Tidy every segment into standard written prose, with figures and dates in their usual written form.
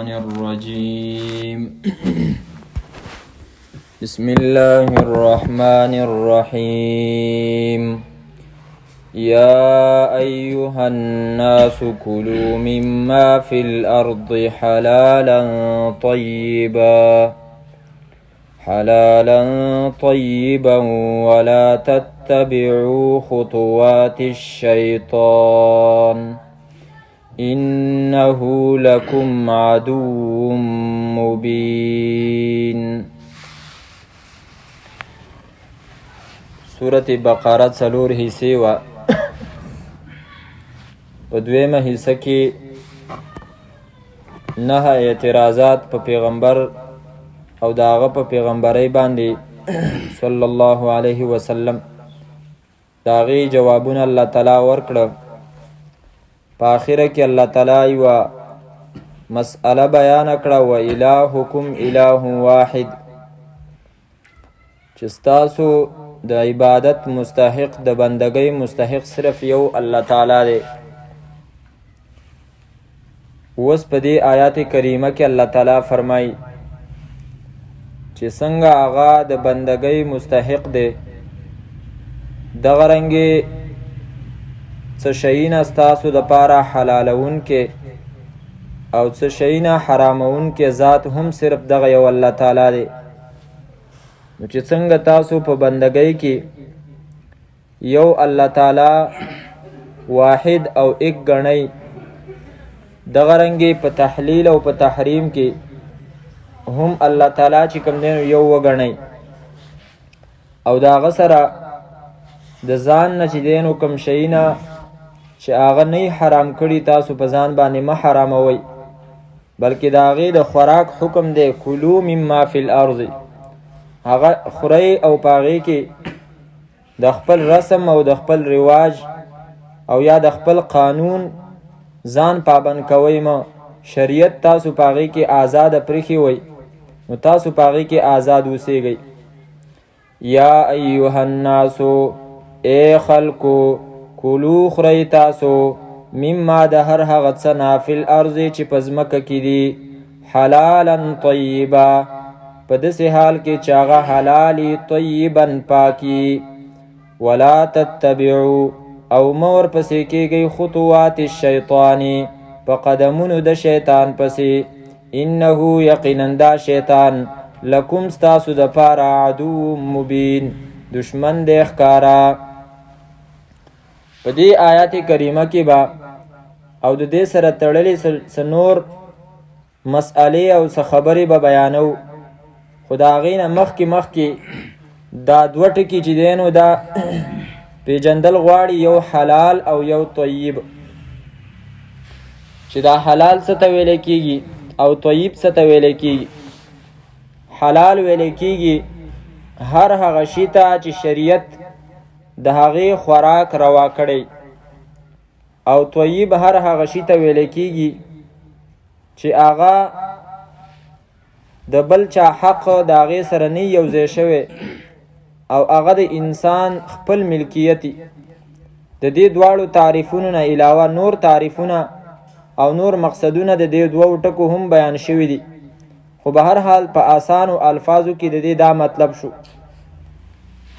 الشيطان الرجيم بسم الله الرحمن الرحيم يا أيها الناس كلوا مما في الأرض حلالا طيبا ولا تتبعوا خطوات الشيطان إنه لكم عدو مبين. سورة بقرة څلور حصے وا په دویمه حصہ کې 9 اعتراضات په پیغمبر او داغه په پیغمبري باندې صلی الله علیه وسلم داغي جوابونه الله تعالی ورکړه. په اخره کې الله تعالی یو مسأله بیان کړه و الہکم الہ واحد چې تاسو د عبادت مستحق د بندګۍ مستحق صرف یو الله تعالی دی. اوس په دې آیات کریمه کې الله تعالی فرمایي چې څنګه هغه د بندګۍ مستحق دی دغه رنګې څه شیونه ستاسو دپاره حلالون کې او څه شیونه حرامون کې ذات هم صرف دغه یو الله تعالی دی. نو چې څنګه تاسو په بندګۍ کې یو الله تعالی واحد او ایک ګڼئ دغه رنګې په تحلیل او په تحریم کې هم الله تعالی چې کوم دی یو وګڼئ او د هغه سره د ځان نه چې دی نو کوم شیونه چې هغه نه حرام کړي تاسو په ځان باندې مه حراموئ بلکې د هغې د خوراک حکم دی کلو مما فی الارض هغه خورئ او په هغې کې د خپل رسم او د خپل رواج او یا د خپل قانون ځان پابند کوئ مه. شریعت تاسو په هغې کې آزاد پرېښې وئ نو تاسو په هغې کې آزاد اوسیږئ. یا ایها الناسو ای خلکو کلو خورئ تاسو مما د هر هغه څه نه فی الارض چې په ځمکه کې دي حلالا طیبا په داسې حال کې چې هغه حلالي طیبا پاکي ولا تتبعوا او مه ورپسې کېږئ خطوات الشیطاني په قدمونو د شیطان پسې انه یقینا دا شیطان لکم ستاسو دپاره عدو مبین دشمن دی ښکاره. په دې آیات کریمه کې به او د دې سره تړلې څه نور مسئلې او څه خبرې به بیانو خو د هغې نه مخکې دا دوه ټکي چې دی نو دا پیژندل غواړي یو حلال او یو طیب چې دا حلال څه ته ویلی کېږي او طیب څه ته ویلی کېږي. حلال ویلی کېږي هر هغه شي ته چې شریعت د هغې خوراک روا کړی او طیب هر هغه شي ته ویلی کېږي چې هغه د بل چا حق د هغې سره نه یوځای شوی او هغه د انسان خپل ملکیتي. د دې دواړو تعریفونو نه علاوه نور تعریفونه او نور مقصدونه د دې دوو ټکو هم بیان شوي دي خو به هر حال په آسانو الفاظو کې د دې دا مطلب شو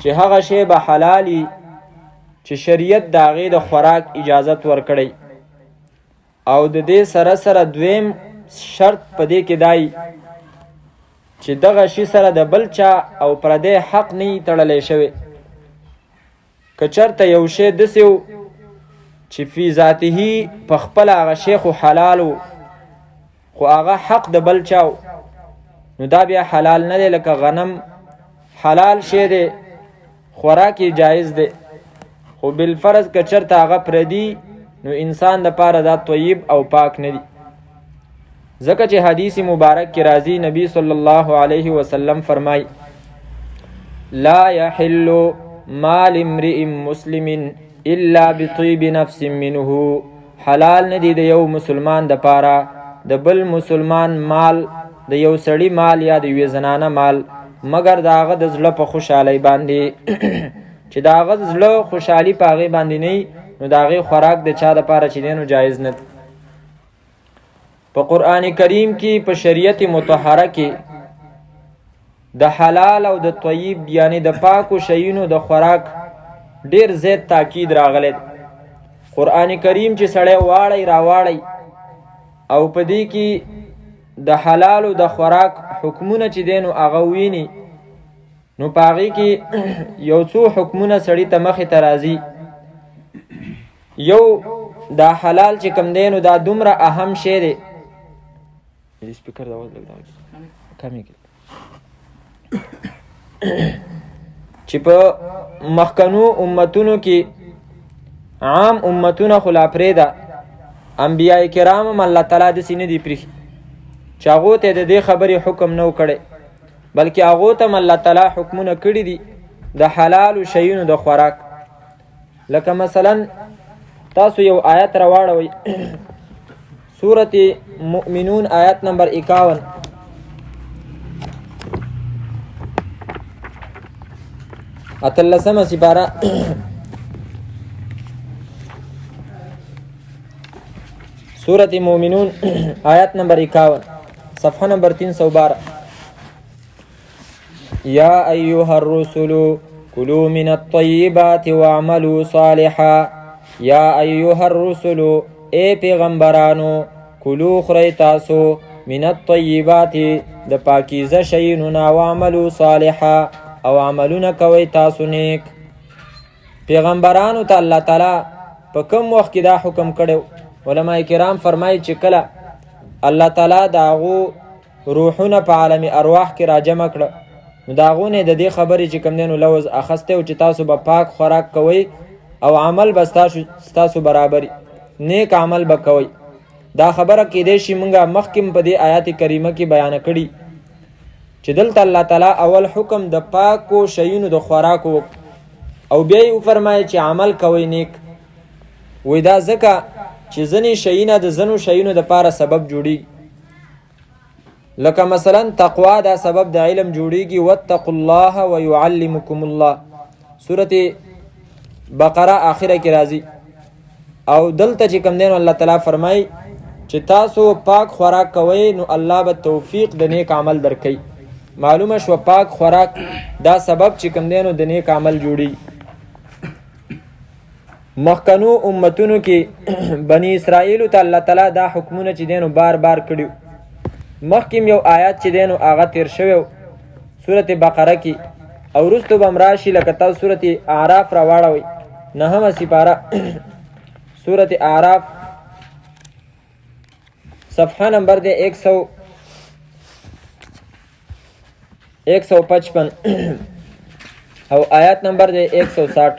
چې هغه شی به حلالي چې شریعت د هغې د خوراک اجازت ورکړی او د دې سره سره دویم شرط په دې کې دی چې دغه شي سره د بل چا او پردی حق نه تړلی شوی. که چېرته یو شی داسې و چې فی ذاته په خپله هغه شی خو حلال و خو هغه حق د بل چا و نو دا بیا حلال نه دی. لکه غنم حلال شی دی خوراک یې جایز دی خو بالفرض که چېرته هغه پردي نو انسان دپاره دا طیب او پاک نه دی. ځکه چې حدیث مبارک کې راځي نبی صلی الله علیه وسلم فرمای لا یحل مال امرئ مسلم الا بطیب نفس منه حلال نه دی د یو مسلمان دپاره د بل مسلمان مال د یو سړي مال یا د یوې زنانه مال مګر د هغه د زړه په خوشحالۍ باندې چې د هغه د زړه خوشحالي په هغې باندې نه نو د هغې خوراک د چا دپاره چې دی نو جایز نه. په قرآن کریم کې په شریعت مطهره کې د حلال او د طیب یعنی د پاکو شیونو د خوراک ډیر زیات تاکید راغلی. قرآن کریم چې سړی واړی راواړی او په دې کې د حلال او د خوراک حکمونه چې دی نو هغه ویني، نو په هغې کې یو څو حکمونه سړي ته مخې ته راځي. یو دا حلال چې کوم دی نو دا دومره اهم شی دی. سپیکر د اواز لږ کمې کړي چې په مخکنو امتونو کې عام امتونه خو لا پرېږده، انبیاء کرام هم الله تعالی داسې نه دي پرېښي چې هغو ته د دې خبرې حکم نه و کړی، بلکې هغو ته هم الله تعالی حکمونه کړي دي د حلالو شیونو د خوراک. لکه مثلا تاسو یو آیت راواړوئ، سورت مؤمنون آیت نمبر 51. اتلسمه سپاره سورت مومنون آیت نمبر 51 صفحه نمبر 312. یا ایها الرسل کلوا من الطیبات واعملوا صالحا. یا ایها الرسل اے پیغمبرانو، کلو خورئ تاسو من الطیبات د پاکیزه شیونو نه، واعملوا صالحا او عملونه کوئ تاسو نیک. پیغمبرانو ته الله تعالی په کوم وخت کې دا حکم کړی؟ علماء کرام فرمایي چې کله الله تعالی د هغو روحونه په عالم ارواح کې راجمع کړه، نو د هغو نه د دې خبرې چې کوم دی نو لوز اخستی و چې تاسو به پاک خوراک کوئ او عمل به ستاسو برابري، نیک عمل به کوئ. دا خبره کیدای شي مونږه مخکې په دې آیات کریمه کې بیان کړي چې دلته الله تعالی اول حکم د پاکو شیونو د خوراکو او بیا یې وفرمایي چې عمل کوئ نیک. وی دا ځکه چې ځینې شیونه د ځینو شیونو دپاره سبب جوړیږي، لکه مثلا تقوا دا سبب د علم جوړیږي. واتقوا الله ويعلمكم الله، سورت بقره آخره کې راځي. او دلته چې کوم دی نو الله تعالی فرمایي چې تاسو پاک خوراک کوئ نو الله به توفیق د نیک عمل درکوي. معلومه شوه پاک خوراک دا سبب چې کوم دی نو د نیک عمل جوړیږي. مخکنو امتونو کې بنی اسرائیلو ته الله تعالی دا حکمونه چې دی نو بار بار کړي. مخکې یو آیات چې دی نو هغه تیر شوی سورت بقره کې، او وروستو به هم راشي. لکه تاسو سورت اعراف راواړوئ، 9مه سپاره سورت اعراف صفحه نمبر دی 155 او آیات نمبر دی 160.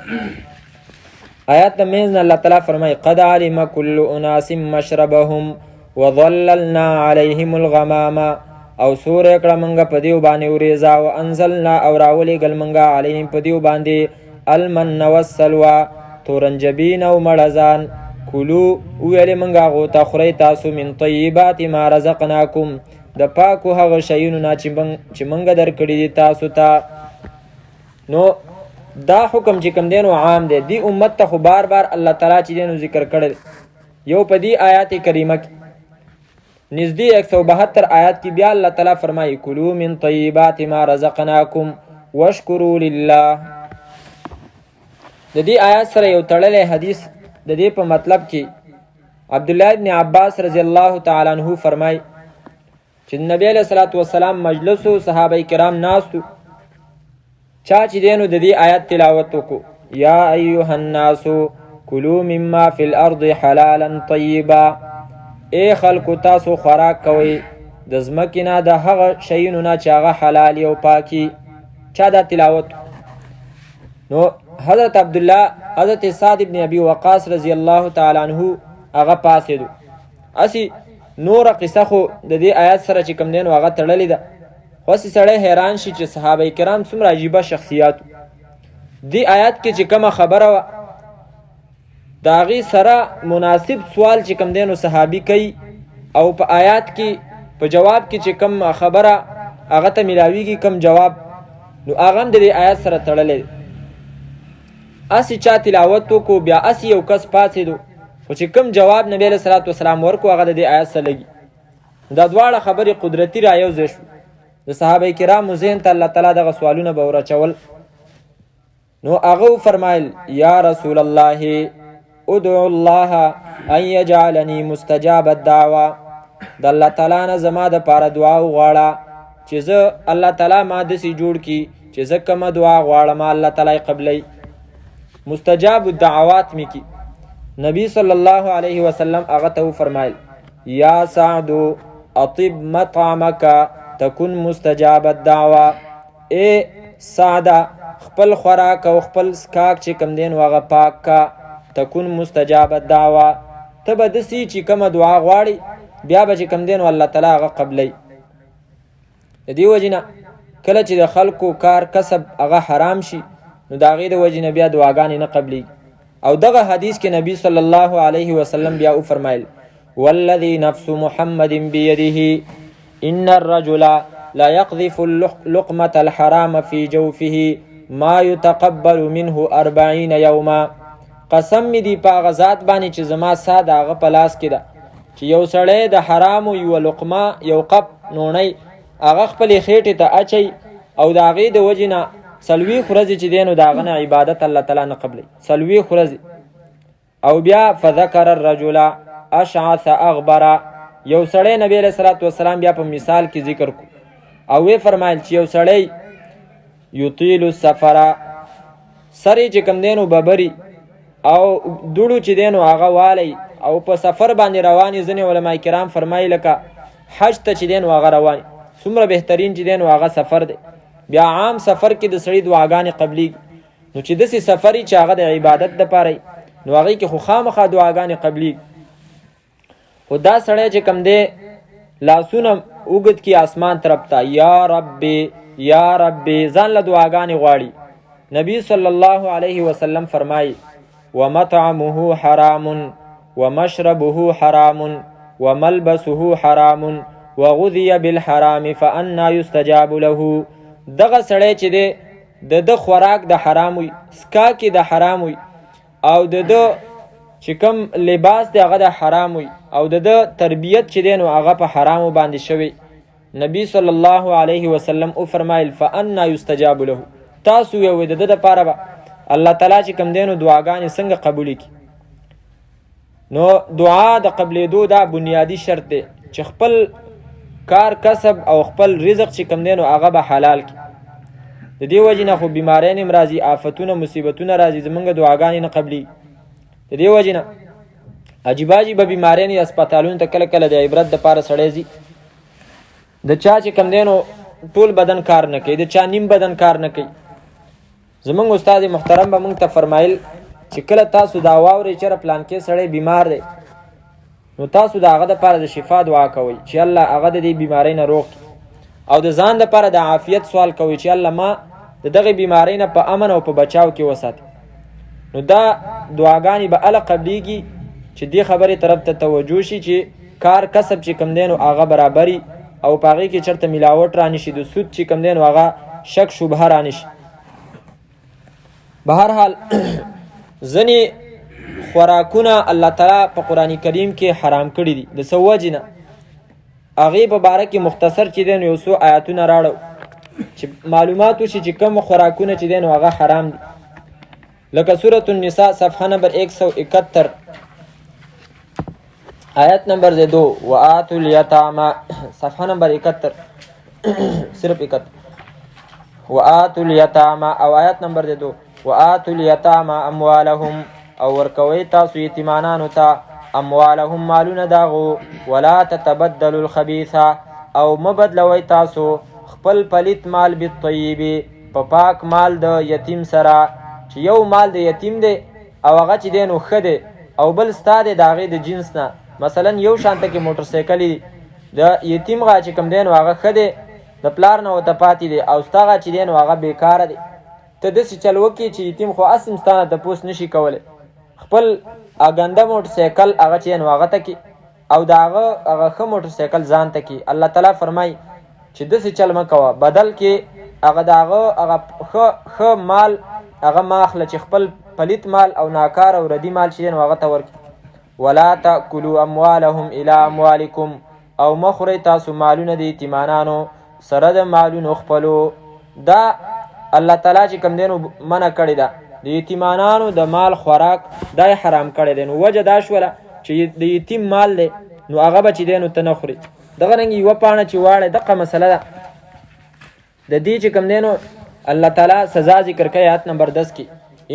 آیات د منځ نه الله تعالی فرمایي قد علم كل اناس مشربهم وظللنا عليهم الغمام. او سور کړه منګه په دیو باندې وریزا، او انزلنا او راولېږل منګه علیهم په دیو باندې المن والسلوى تورنجبین او مړزان. کلو ویلې منګه هغو ته خورئ تاسو من طیبات ما رزقناکم د پاکو هغه شیونو نه چې منګه درکړي دي تاسو ته. نو دا حکم چې کوم دی نو عام دی، دی امت ته خو بار بار الله تعالی چې دی نو ذکر کړی. یو په دې آیات کریمه کې نږدې 172 آیات کې بیا الله تعالی فرمایي کلوا من طیبات ما رزقناکم واشکروا لله. د دې آیات سره یو تړلی حدیث د دې په مطلب کې عبد الله ابن عباس رضی الله تعالی عنہ فرمایي چې نبی علیہ الصلوۃ والسلام مجلس او صحابه کرام ناستو، چا چې دینو د دې آیات تلاوت وکړو یا ایها الناس کلوا مما فی الارض حلالا طیبا. اے خلکو تاسو خوراک کوئ د ځمکې نه د هغه شیونو نه چې هغه حلال او پاکي. چا دا تلاوت؟ نو حضرت عبدالله حضرت سعد ابن ابي وقاص رضی الله تعالی عنہ هغه پاسېدو. اسی نور قصه خو د دې آیات سره چې کوم دی نو هغه تړلې ده، خو اسی سړی حیران شي چې صحابه کرام څومره عجیبه شخصیات. دې آیات کې چې کومه خبره وه د هغې سره مناسب سوال چې کوم دی نو صحابي کوي، او په آیات کې په جواب کې چې کوم خبره هغه ته ملاویږي کوم جواب، نو هغه هم د دې آیات سره تړلی دی. اسی چا تلاوت وکړو بیا اسی یو کس پاڅېدو، خو چې کوم جواب نبی علیه صلات وسلام ورکړو هغه د دې آیات سره لګي. دا دواړه خبرې قدرتي رايوځای شو. د صحابه کرامو ذهن ته الله تعالی دغه سوالونه به ورچول. نو هغه فرمایل یا رسول الله ادعو الله ان يجعلني مستجاب الدعوه، د الله تعالی نه زما د پاره دعا وغواړه چې زه الله تعالی ما داسې جوړ کی چې زه کومه دعا غواړم الله تعالی قبلې. مستجاب الدعوات می کی. نبی صلی الله علیه وسلم هغه ته فرمایل یا سعد اطب مطعمک تكن مستجاب الدعوه، اے سعد خپل خوراک او خپل سکاک چې کم دین واغه پاک کا تكن مستجاب الدعوه، ته به دسی چې کومه دعا غواړي بیا به چې کم دین الله تعالی هغه قبلې. د دې وجنه کله چې د خلکو کار کسب هغه حرام شي نو دا غي د وجنه بیا دعاګانې نه قبلې. او دغه حدیث کې نبی صلی الله علیه وسلم بیا او فرمایل والذي نفس محمد بيده ان الرجل لا يقذف اللقمة الحرام في جوفه ما يتقبل منه 40 يوما. قسم می دی په غزاد باندې چې زما ساده هغه پلاس کې ده چې یو سړی د حرامو یو لقمه یو قب نونی هغه خپل خېټه ته اچي او دا غي د وجنه سلوي خرزي چې دینو داغه نه عبادت الله تعالی نه قبلې سلوي خرزي. او بیا فذكر الرجل اشعث اغبر، یو سړی نبی علیہ الصلوۃ والسلام بیا په مثال کې ذکر کو او وی فرمایل چې یو سړی یطیل السفر سری چې کم دینو ببري او دوړو چې دینو هغه والی او په سفر باندې رواني. ځنې علما کرام فرمایي لکه حج ته چې دینو هغه رواني څومره بهترین چې دینو هغه سفر دی. بیا عام سفر کې د سړي دعاګانې قبلي، نو چې داسې سفري چې هغه د عبادت دپاره نو هغې کې خو خامخا دعاګانې قبلي. خو دا سړی چې کم دی لاسونه اوږد کې اسمان طرف ته یا ربي یا ربي ځان له دعاګانې غواړي. نبی صلی الله علیه وسلم فرمایي ومطعمه حرام ومشربه حرام وملبسه حرام وغذي بالحرام فأنا يستجاب له. دغه سړی چې دی د خوراک د حرام وي، سکاکې د حرام وي، او د چې کوم لباس دی هغه د حرام وي، او د تربیت چې دی نو هغه په حرامو باندې شوی. نبی صلی الله علیه وسلم او فرمایل فأنا يستجاب له، تاسو وی د دپاره به الله تعالی چې کوم دی نو دعاګانې څنګه قبول کړي. نو دعا د قبلېدو دا بنیادی شرط دی چې خپل کار کسب او خپل رزق چې کم دی نو هغه به حلال کی. د دې وجې نه خو بیمارۍ هم راځي، آفتونه مصیبتونه راځي، زمونږ دعاګانې نه قبلي. د دې وجې نه عجیب عجیبه بیمارۍ نه هسپتالونو ته کله کله د عبرت دپاره سړی ځي. د چا چې کم دی نو ټول بدن کار نه کوي، د چا نیم بدن کار نه کوي. زمونږ استاد محترم به مونږ ته فرمایل چې کله تاسو دا واورئ چېرې پلان کې سړی بیمار دی نو تاسو د هغه دپاره د شفا دعا کوئ چې الله هغه د دې بیمارۍ نه روغ کړي، او د ځان دپاره د عافیت سوال کوئ چې الله ما د دغې بیمارۍ نه په امن او په بچاو کې وساتي. نو دا دعاګانې به هله قبلیږي چې دې خبرې طرف ته توجه شي چې کار کسب چې کم دی نو هغه برابري او په هغې کې چېرته ملاوټ رانشي، د سود چې کم دی نو هغه شک شبهه رانشي. بهرحال ځینې خوراکونه الله تعالی په قرآن کریم کې حرام کړي دي. د څه وجې نه هغې په باره کې مختصر چې دی نو یو څو آیاتونه راړو چې معلومات وشي چې کوم خوراکونه چې دی نو هغه حرام دي. لکه سورة النساء صفحه نمبر 171 آیت نمبر 2 وآتوا الیتاما صفحه نمبر 71 صرف 71 وآتوا الیتاما او آیت نمبر 2 وآتوا الیتاما اموالهم او ورکوي تاسو یتیمانانو ته اموالهم مالونه داغو ولا تتبدلوا الخبيث او مبدلوي تاسو خپل پلیت مال بالطیب په پاک مال د یتیم سره. چې یو مال د یتیم دی او هغه چې دی نو ښه دی او بل ستا دی د هغې د جنس نه، مثلا یو شانته کې موټر سایکل دی د یتیم غا چې کوم دی نو هغه ښه دی د پلار نه ورته پاتې دی او ستا غا چې دی نو هغه بیکاره دی. ته داسې چل وکړې چې یتیم خو اصل ستا نه تپوس نشي کولی، خپل ګنده موټر سایکل هغه چې نو هغه ته کې او د هغه ښه موټر سایکل ځان ته کې. الله تعالی فرمایي چې داسې چل مه کوه، بدل کې هغه د هغه ښه مال هغه ما اخله چې خپل پلیت مال او ناکار او ردی مال چې دی نو هغه ته ورکړي. ولا تأکلوا اموالهم الی اموالکم او مخوري تاسو مالونه د یتیمانانو سره د مالونو خپلو. دا الله تعالی چې کوم دینو منع کړی ده د یتیمانانو د مال خوراک دا حرام کړی دی. نو وجه دا شوله چې د یتیم مال دی نو هغه به چې دی نو ته نه خوري. دغه رنګ یوه پاڼه چې واړی دغه مسله ده د دې چې کوم دی نو الله تعالی سزا ذکر کوي آیت نمبر 10 کې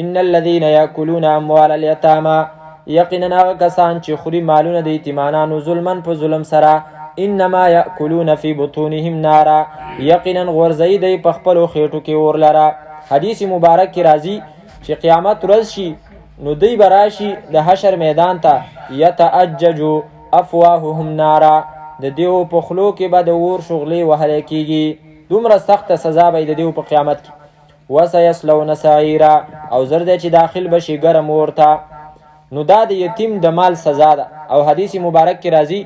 ان الذين ياكلون اموال اليتامى یقینا هغه کسان چې خوري مالونه د یتیمانانو ظلمن په ظلم سره انما یاکلون فی بطونهم نارا یقینا غورځي دی په خپلو خېټو کې اور لره. حدیث مبارک کې راځي چې قیامت ورځ شي نو دوی به راشي د حشر میدان ته یتعججو افواههم نارا د دیو په خلو کې به د اور شغلې وهلی کېږي. دومره سخته سزا به د دیو په قیامت کې. وسیصلون سعیرا او زر دی چې داخل به شي ګرم اور ته. نو دا د یتیم د مال سزا ده. او حدیث مبارک کې راځي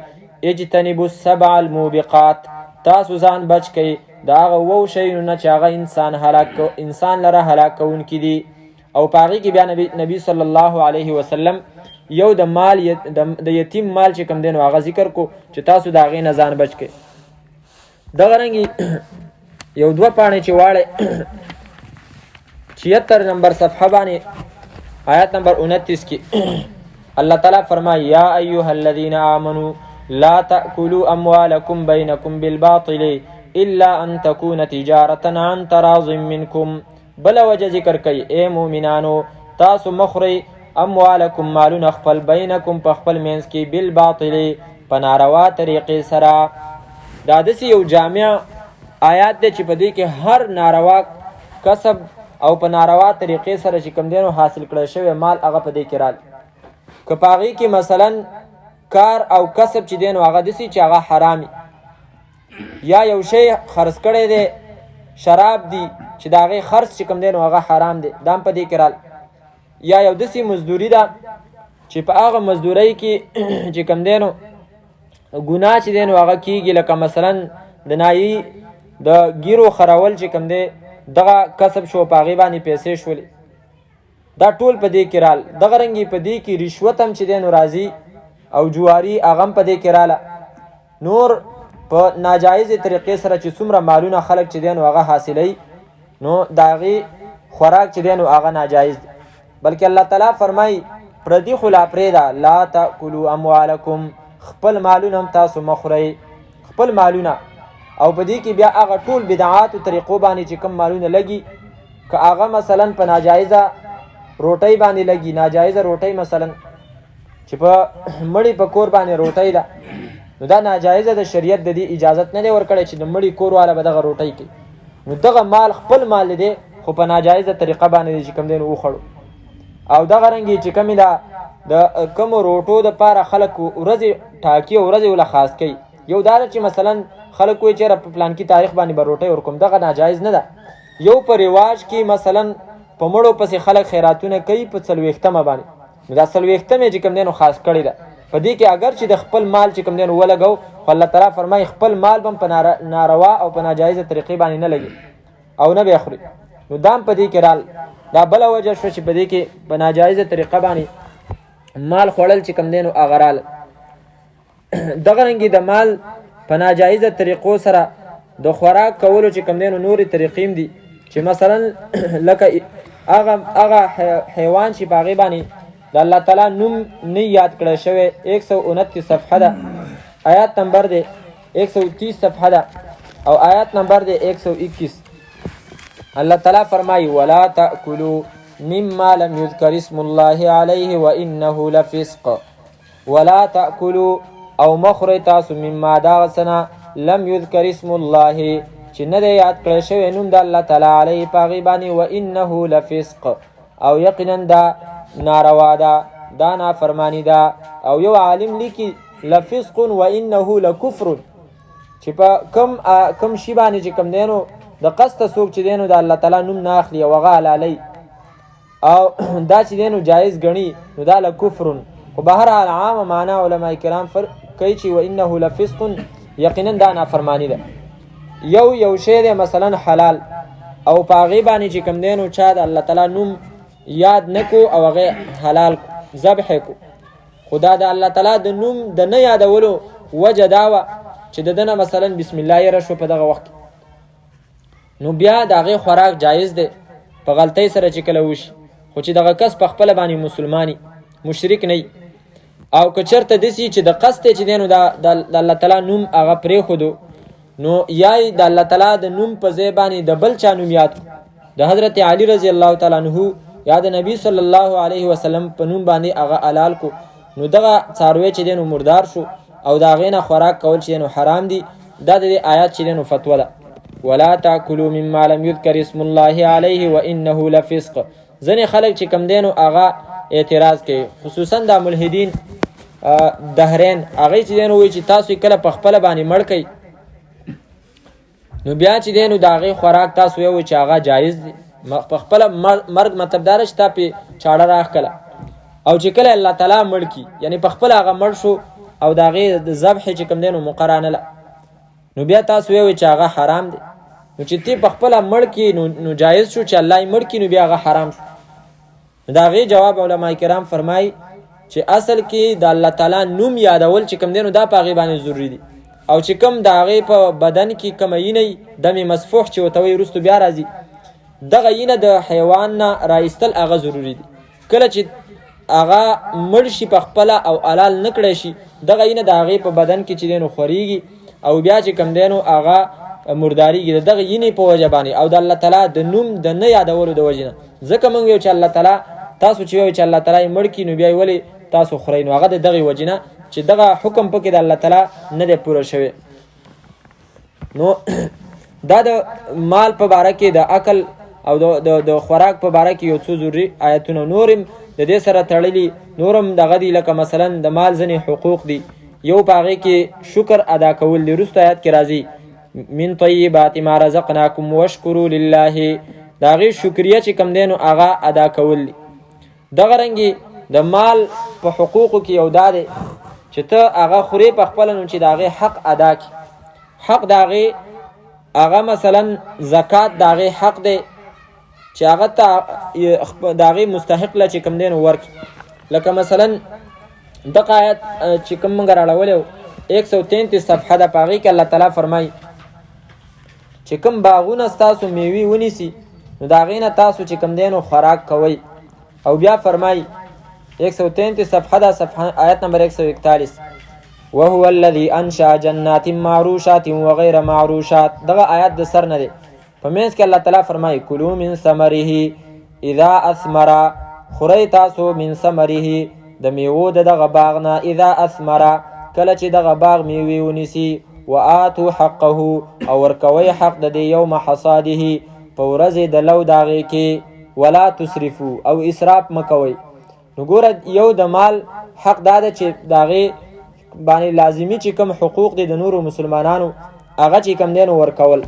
اجتنبوا السبع الموبقات تاسو ځان بچ کئ دا هغه وو شیونو نه چې هغه انسان لره هلاک کوونکي دي. او په هغې کې بیا نبی صلی الله علیه وسلم یو د مال د یتیم مال چې کوم دی نو هغه ذکر کو چې تاسو د هغې نه ځان بچ کئ. دغه رنګې یو دوه پاڼې چې واړی 76 نمبر صفحه باندې آیت نمبر 29 کې الله تعالی فرمایي یا ایها الذین آمنوا لا تأكلوا أموالكم بينكم بالباطل إلا أن تكون تجارة عن تراض منكم. بلا وجه ذکر کوي اے مومنانو تاسو مخورئ اموالکم مالونه خپل بینکم په خپل منځ کې بالباطل په ناروا طریقې سره. دا داسې یو جامع آیات دی چې په دې کې هر ناروا کسب او په ناروا طریقې سره چې کوم دی نو حاصل کړی شوی مال هغه په دې کې راځي. که په هغې کې مثلا کار او کسب چې دی نو هغه داسې چې هغه حرامي یا یو شی خرڅ کړی دی شراب دی چې د هغې خرڅ چې کوم دی نو هغه حرام دی دا هم په دې کې رال. یا یو داسې مزدوري ده چې په هغه مزدورۍ کې چې کوم دی نو ګناه چې دی نو هغه کېږي لکه مثلا د نایي د ګیرو خرول چې کوم دی دغه کسب شو په هغې باندې پیسې شولې دا ټول په دې کې رال. دغه رنګې په دې کې رشوت هم چې دی نو راځي او جواری هغه هم په دې کې راله. نور په ناجایزې طریقې سره چې څومره مالونه خلک چې دی نو هغه حاصلوي نو د هغې خوراک چې دی نو هغه ناجایز دی. بلکې الله تعالی فرمایي پردي خو لا پرېږده لا تأکلوا اموالکم خپل مالونه هم تاسو مه خورئ خپل مالونه. او په دې کې بیا هغه ټول بدعاتو طریقو باندې چې کوم مالونه لګي که هغه مثلا په ناجایزه روټۍ باندې لګي ناجایزه روټۍ مثلا چې په مړی په کور باندې روټۍ ده نو دا ناجایزه د شریعت د دې اجازت نه دی ورکړی چې د مړي کور والا به دغه روټۍ کوي. نو دغه مال خپل مال دی خو په ناجایزه طریقه باندې چې کوم دی نو وخوړو. او دغه رنګې چې کومې ده د کومو روټو دپاره خلک ورځې ټاکي او ورځې وله خاص کوي. یو دا ده چې مثلا خلک وایي چېرې په پلانکي تاریخ باندې به روټۍ ورکوم دغه ناجایز نه ده. یو په رواج کې مثلا په مړو پسې خلک خیراتونه کوي په 40مه باندې نو دا 40مه چې کوم دی نو خاص کړې ده. په دې کې اگر چې د خپل مال چې کوم دی نو ولګو خو الله تعالی فرمایي خپل مال به هم په ناروا او په ناجایزه طریقې باندې نه لګي او نه به خوري. نو دا هم په دې کې رال. دا بله وجه شوه چې په دې کې په ناجایزه طریقه باندې مال خوړل چې کوم دی نو هغه راله. دغه رنګې د مال په ناجایزه طریقو سره د خوراک کولو چې کوم دی نو نورې طریقې هم دي چې مثلا لکه هغه حیوان چې په هغې باندې د الله تعالی نوم نه یاد کړی شوی 129 صفحه ده آیات نمبر دی 130 صفحه ده او آیات نمبر دی 121. الله تعالی فرمایي ولا تأکلوا مما لم یذکر اسم الله علیه وانه لفسق. ولا تأکلوا او مخورئ تاسو مما دا څه نه لم یذکر اسم الله چې نه دی یاد کړی شوی نوم د الله تعالی علیه په هغې باندې وانه لفسق او یقینا دا ناروا ده دا نافرمانی ده. او یو عالم لیکي لفسق وانه لکفر چې په کم شي باندې چې کوم دی نو د قصده څوک چې دی نو د الله تعالی نوم نه اخلي او هغه حلالوي او دا چې دی نو جایز ګڼي نو دا لکفر. خو بهرحال عامه معنا علما کرام فرق کوي چې وانه لفسق یقینا دا نافرمانی ده. یو شی دی مثلا حلال او په هغې باندې چې کوم دی نو چا د الله تعالی نوم یاد نکو او هغه حلال ذبح کو. خدا د الله تعالی د نوم د نه یادولو وجه دا وه چې د دنه مثلا بسم الله یې راشو په دغه وخت نو بیا د هغې خوراک جایز دی په غلطۍ سره چې کله وشي خو چې دغه کس په خپله باندې مسلمانی مشرک نه او که چېرته داسې چې د قصد چې دی نو د الله تعالی نوم هغه پرېښودو نو یا د الله تعالی د نوم په ځای باندې د بل چا نوم یاد د حضرت علی رضی الله تعالی عنه یا د نبی صلی الله علیه وسلم په نوم باندې هغه حلال کو نو دغه څاروی چې دی نو مردار شو او د هغې نه خوراک کول چې دی نو حرام دي دا د دې آیات چې دی نو فتوه ده ولا تاکلوا مما لم یذکر اسم الله علیه وانه لفسق ځینې خلک چې کم دی نو هغه اعتراض کوي خصوصا د ملحدین دهرین هغې چې دی نو وایي چې تاسو کله په خپله باندې مړ کوئ نو بیا چې دی نو د هغې خوراک تاسو وایئ چې هغه جایز دی په خپله مرګ مطلب دا ده چې تا پې چاړه راښکله او چې کله الله تعالی مړ کي یعنی په خپله هغه مړ شو او د هغې د ذبح چې کوم دی نو مقرانله نو بیا تاسو وایئ چې هغه حرام دی نو چې تی په خپله مړ کي نو جایز شو چې الله یې مړ کي نو بیا هغه حرام شو نو د هغې جواب علما کرام فرمایي چې اصل کې د الله تعالی نوم یادول چې کوم دی نو دا په هغې باندې ضروري دي او چې کوم د هغې په بدن کې کومه ینه دم مسفوح چې ورته وایي وروستو بیا راځي دغه ینه د حیوان نه رایستل هغه ضروري دي کله چې هغه مړ شي په خپله او حلال نه کړی شي دغه ینه د هغې په بدن کې چې دی نو خورېږي او بیا چې کوم دی نو هغه مرداریږي د دغه ینې په وجه باندې او د الله تعالی د نوم د نه یادولو د وجې نه ځکه موږ ویو چې الله تعالی تاسو چې وایو چې الله تعالی یې مړ کړي نو بیا یې ولې تاسو خورئ نو هغه د دغې وجې نه چې دغه حکم پکې د الله تعالی نه دی پوره شوی نو دا د مال په باره کې د عقل او د خوراک په باره کې یو څو ضروري آیتونه نورم د دې سره تړلي نورم دغه دي لکه مثلا د مال ځینې حقوق دي یو په هغې کې شکر ادا کول دي وروسته آیات کې راځي من طیبات ما رزقناکم واشکروا لله د هغې شکریه چې کوم دی نو هغه ادا کول دي دغه رنګې د مال په حقوقو کې یو دا دی چې ته هغه خورې په خپله نو چې د هغې حق ادا کړي حق د هغې هغه مثلا زکات د هغې حق دی چې هغه ته د هغې مستحق له چې کوم دی نو ورکړي لکه مثلا دغه آیت چې کوم موږ راړولی و 133 صفحه ده په هغې کې الله تعالی فرمایي چې کوم باغونه ستاسو میوې ونیسي نو د هغې نه تاسو چې کوم دی نو خوراک کوئ او بیا فرمایي 133 صفحه ده صفحه آیت نمبر 141 وهو الذي انشأ جنات معروشات وغير معروشات دغه آیات د سر نه دی په منځ کې الله تعالی فرمایي کلوا من ثمره اذا اثمر خورئ تاسو من ثمره د میوو د دغه باغ نه اذا اثمر کله چې دغه باغ میوې ونیسي وآتوا حقه او ورکوئ حق د دې یوم حصاده په ورځې د لو د هغې کې ولا تسرفو او اسراف مه کوئ نو ګوره یو د مال حق دا ده چې د هغې باندې لازمي چې کوم حقوق دي د نورو مسلمانانو هغه چې کوم دی نو ورکول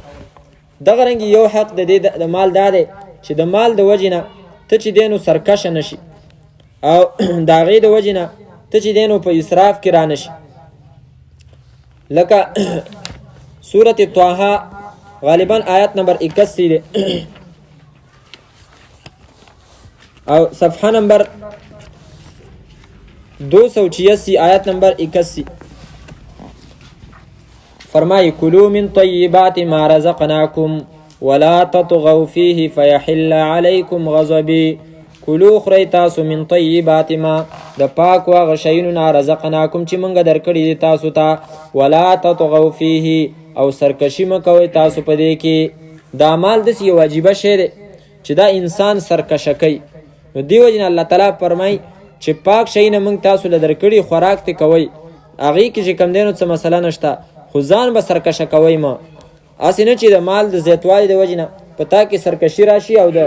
دغه رنګې یو حق د دې د مال دا دی چې د مال د وجې نه ته چې دی نو سرکشه نه شي او د هغې د وجې نه ته چې دی نو په اسراف کې را نه شي لکه سورت طه غالبا آیت نمبر 81 دی او صفحه نمبر 286 آیت نمبر 81 فرمائی کلوا من طیبات ما رزقناکم ولا تطغوا فيه فيحل عليكم غضبي کلو خورئ تاسو من طیبات ما د پاک هغه شیانو نه رزقناکم چې موږ درکړي دي تاسو ته ولا تطغوا فيه او سرکشي مه کوئ تاسو په دې کې دا مال داسې یو واجبه شی دی چې دا انسان سرکشه کوي نو دې وجې نه الله تعالی فرمایي چې پاک شی نه موږ تاسو له درکړي خوراک ته کوئ هغې کې چې کوم دی نو څه مسله نشته خو ځان به سرکشه کوئ مه هسې نه چې د مال د زیاتوالي د وجې نه په تا کې سرکشي راشي او د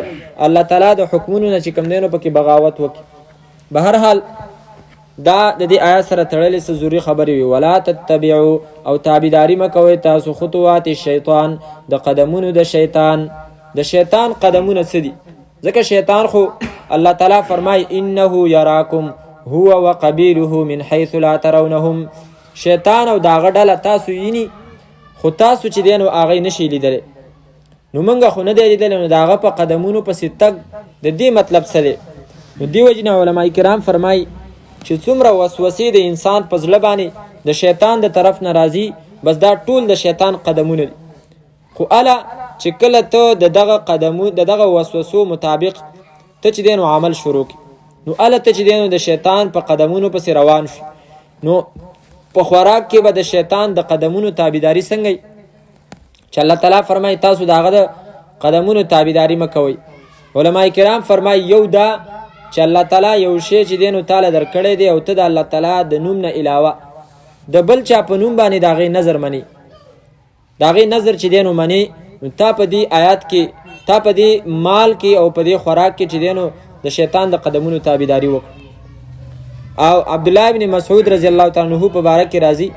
الله تعالی د حکمونو نه چې کوم دی نو پکې بغاوت وکړي به هر حال دا د دې آیات سره تړلې څه ضروري خبرې وي ولا تتبعوا او تابعداري مه کوئ تاسو خطوات الشیطان د قدمونو د شیطان قدمونه څه دي ځکه شیطان خو الله تعالی فرمایي انه یراکم هو وقبیله من حیث لا ترونهم شیطان او دا هغه ډله تاسو ویني خو تاسو چې دی نو هغه نشئ لیدلی نو موږ خو نه دی لیدلی نو د هغه په قدمونو پسې تګ د دې مطلب څه دی نو دې وجې نه علما کرام فرمایي چې څومره وسوسې د انسان په زړه باندې د شیطان د طرف نه راځي بس دا ټول د شیطان قدمونه دي. خو اله چې کله ته د دغه وسوسو مطابق ته چې دی نو عمل شروع کړي، نو اله ته چې دی نو د شیطان په قدمونو پسې روان شي. نو په خوراک کې به د شیطان د قدمونو تابعداري څنګه وي چې الله تعالی فرمایي تاسو د هغه د قدمونو تابعداري مه کوئ. علما کرام فرمایي یو دا چې الله تعالی یو شی چې دی نو تعالی درکړی دی او ته د الله تعالی د نوم نه علاوه د بل چا په نوم باندې د هغې نظر مني، د هغې نظر چې دی نو مني، نو تا په دې آیات کې تا په دې مال کې او په دې خوراک کې چې دی نو د شیطان د قدمونو تابعداري وکړه. او عبدالله ابن مسعود رضی الله تعالی عنه په باره کې راځي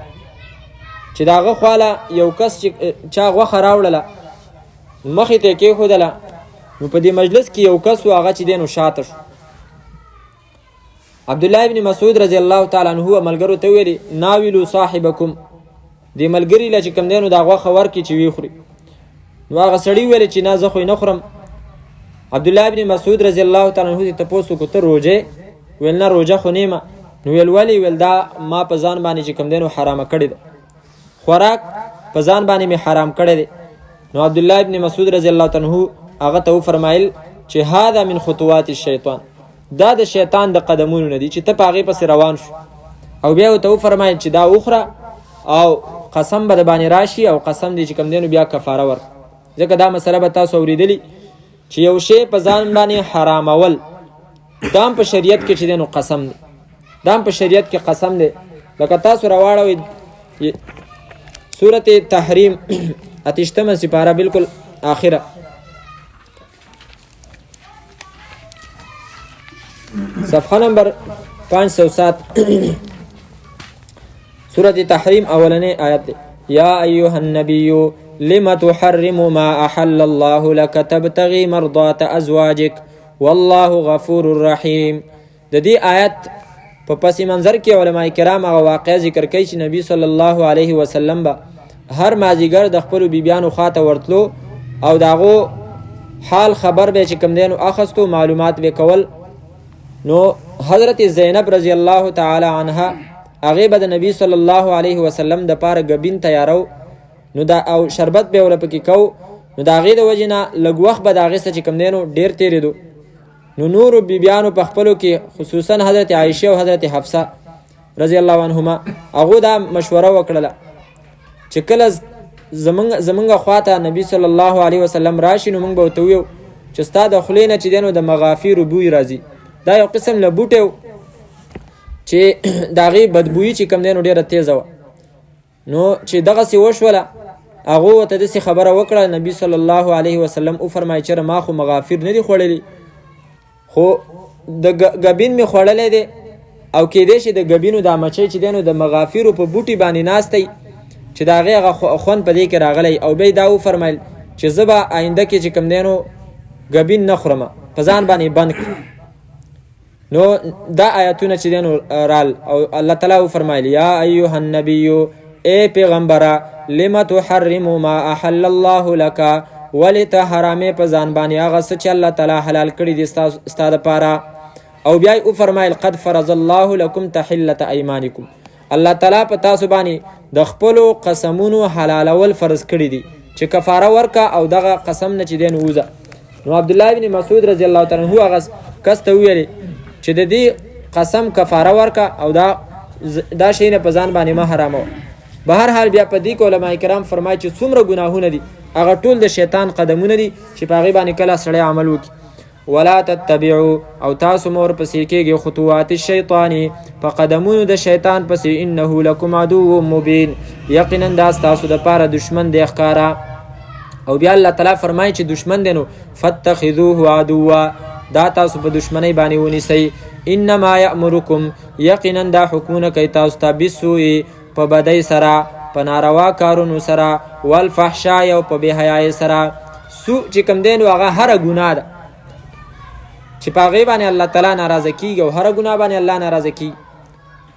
چې د هغه خواله یو کس چې چا غوښه راوړله مخې ته یې کېښودله، نو په دې مجلس کې یو کس و هغه چې دی نو شاته شو. عبدالله ابن مسعود رضی الله تعالی عنه ملګرو ته ویلي ناولو صاحبکم، دې ملګري له چې کوم دی نو دا غوښه ورکړي چې ویې خوري. نو هغه سړي ویلې چې نه زه خو یې نه خورم. عبدالله ابن مسعود رضی الله تعالی عنه ته تپوس وکړو ته روژه؟ ویل نه روژه خو نه یم. نو ویل ولې؟ ویل دا ما په ځان باندې چې کوم دی نو حرامه کړې ده، خوراک په ځان باندې مې حرام کړی دی. نو عبدالله ابن مسعود رضی الله تعالی عنه هغه ته وفرمایل چې هذا من خطوات الشیطان، دا د شیطان د قدمونو نه دي چې ته په هغې پسې روان شو. او بیا ورته وفرمایل چې دا وخوره او قسم به د باندې راشي او قسم دی چې کوم دی نو بیا کفاره ورکړه. ځکه دا مسله به تاسو اورېدلي چې یو شی په ځان باندې حرامول دا هم په شریعت کې چې دی نو قسم دی، دا هم په شریعت کې قسم دی. لکه تاسو راواړوئ سورت تحریم 28 سپاره بالکل آخره صفحه نمبر 507 سورت تحریم اولنې آیت دی. یا ایها النبی لم تحرم ما احل الله لك تبتغي مرضات ازواجك والله غفور رحیم. د دې آیت په پس منظر کې علما کرام هغه واقعه ذکر کوي چې نبی صلی الله علیه وسلم به هر مازیګر د خپلو بیبیانو خواته ورتلو او د هغو حال خبر به چې کوم دی نو اخستو، معلومات به کول. نو حضرت زینب رضی الله تعالی عنها هغې به د نبی صلی الله علیه وسلم د پاره ګبین تیارو، نو دا او شربت به ورله پکې کو. نو د هغې د وجې نه لږ وخت به د هغې څه چې کوم دی نو ډېر تېرېدو. نو نورو بیبیانو په خپلو کې خصوصا حضرت عایشه او حضرت حفصه رضی الله عنهما هغو دا مشوره وکړله چې کله زمونږ خواته نبی صلی الله علیه وسلم راشي نو موږ به ورته ویو چې ستا د خولې نه چې دی نو د مغافیرو بوی راځي. دا یو قسم له بوټی و چې د هغې بدبویي چې کوم دی نو ډېره تیزه وه. نو چې دغسې وشوله هغو ورته داسې خبره وکړه، نبی صلی الله علیه وسلم وفرمایي چېرې ما خو مغافیر نه دي خوړلي، خو د ګبین مې خوړلی دی او کیدای شي د ګبینو دا مچۍ چې دی نو د مغافیرو په بوټي باندې ناستی چې د هغې هغه خوند په دې کې راغلی. او بیا دا وفرمیل چې زه به آینده کې چې کوم دی نو ګبین نه خورمه، په ځان باندې بند کړي. نو دا آیتونه چې دی نو رال او الله تعالی وفرمایل یا ایها النبی ای پیغمبره لم تحرم ما احل الله لك، ولې ته حرامې په ځان باندې هغه څه چې الله تعالی حلال کړي دي ستا دپاره. او بیا یې وفرمایل قد فرض الله لکم تحلة ایمانکم، الله تعالی په تاسو باندې د خپلو قسمونو حلالول فرض کړي دي چې کفاره ورکه او دغه قسم نه چې دی نو وځه. نو عبدالله بن مسعود رضی الله تعالی عنه هغه کس ته ویلې چې د دې قسم کفاره ورکه او دا شی نه په ځان باندې مه حراموه. به هر حال بیا په دې کې علما کرام فرمایي چې څومره ګناهونه دي هغه ټول د شیطان قدمونه دي چې په هغې باندې کله سړی عمل وکړي. ولا تتبعوا او تاسو مور پسې کېږئ خطوات الشیطان، په قدمونو د شیطان پسې، انه لکم عدو مبین، یقینا دا ستاسو دپاره دشمن دی ښکاره. او بیا الله تعالی فرمایي چې دشمن دی نو فاتخذوه عدوا، دا تاسو په دشمنۍ باندې ونیسئ. انما یأمرکم، یقینا دا حکمونه کوي تاسو ته بالسوء، په بدۍ سره، په ناروا کارونو سره، والفحشاء او په بېحیایۍ سره. سوء چې کوم دی نو هغه هره ګناه ده چې په هغې باندې الله تعالی ناراضه کېږي او هره ګناه باندې الله ناراضه کېږي،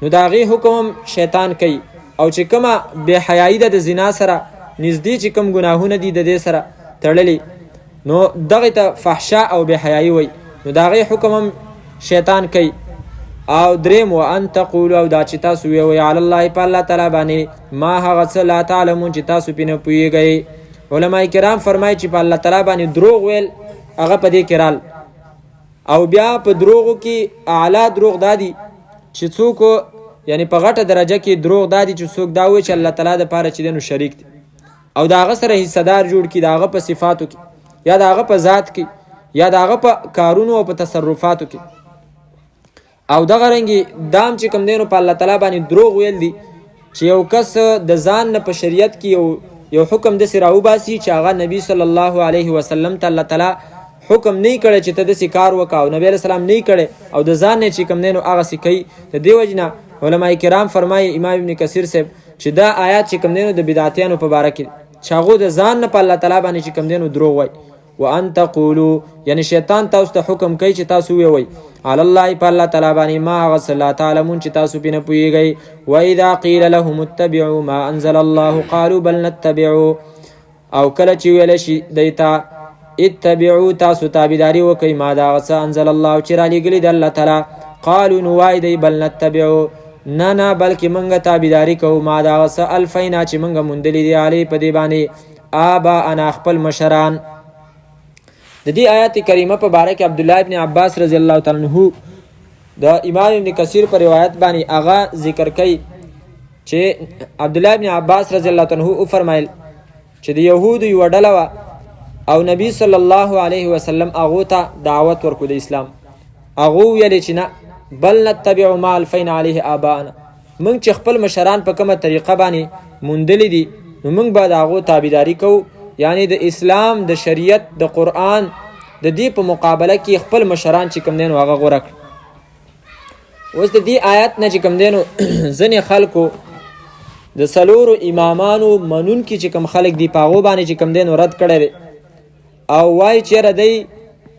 نو د هغې حکم شیطان کوي. او چې کومه بېحیایي ده د زنا سره، نږدې چې کوم ګناهونه دي د دې سره تړلي، نو دغې ته فحشا او بېحیایي وایي، نو د هغې حکم هم شیطان کوي. او دریم وان تقولوا او دا چې تاسو وی علی الله په الله تعالی باندې ما هغه څه لا تعلمون چې تاسو پینه پوهیږئ. علما کرام فرمایي چې په الله تعالی باندې دروغ ویل هغه په دې کې رال او بیا په دروغو کې اعلی دروغ دادي چې څوک یعنی په غټه درجه کې دروغ دادي چې څوک دا وایي چې الله تعالی د پاره چې دنو شریک دی او داغه سره حصدار جوړ کی داغه په صفاتو کې یا داغه په ذات کې یا داغه په کارونو او په تصرفاتو کې او دغه رنګي دام چې کم دینو په الله تعالی باندې دروغ ویل دي چې یو کس د ځان نه په شریعت کې یو حکم د سراو باسي چې هغه نبی صلی الله علیه وسلم ته الله تعالی حکم نه کړي چې ته د کار وکاو نبی رسول الله نه کړي او د ځان نه چې کم دینو هغه سکی د دیو جنا علما کرام فرمایي امام ابن کثیر صاحب چې دا آیات چې کم دینو د بدعتیانو په باره کې چاغو د ځان نه په الله تعالی باندې چې کم دینو دروغ وای وان تقولوا یعنی شیطان تاسو ته حکم کوي چې تاسو وی علی الله په الله تعالی باندې ما غسل تعلمون چې تاسو پینه پویږئ. و اذا قیل لهم اتبعوا ما انزل الله قالوا بل نتبع او کله چې ویل شي دیتا اتبعوا تاسو تابعداري وکئ ما دا غس انزل الله چې را لګلی د الله تعالی قالوا نوای دی بل نتبع نه بلکې منګه تابعداري کوو ما دا غس الفینا چې منګه مندلې دی علی په دی باندې ابا انا خپل مشران. د دې آیات کریمه په باره کې عبد الله ابن عباس رضی الله تعالی عنہ د امام ابن کثیر په روایت باندې هغه ذکر کوي چې عبد الله ابن عباس رضی الله تعالی عنہ فرمایل چې د يهودو یو ډله او نبی صلی الله علیه وسلم هغه ته دعوت ورکړ د اسلام. هغه ویل چې نه بل نتبع ما الفینا علیه آباءنا موږ چې خپل مشران په کومه طریقه باندې مونډلې دي نو موږ به هغه تابعداري کوو یعنی د اسلام د شریعت د قرآن د دې په مقابله کې خپل مشران چې کوم دین هغه غوړه کړ. اوس د دې آیات نه چې کوم دین ځنې خلکو د سلورو امامانو منون کې چې کوم خلک دی پاغو باندې چې کوم دین رد کړي او وای چې ردی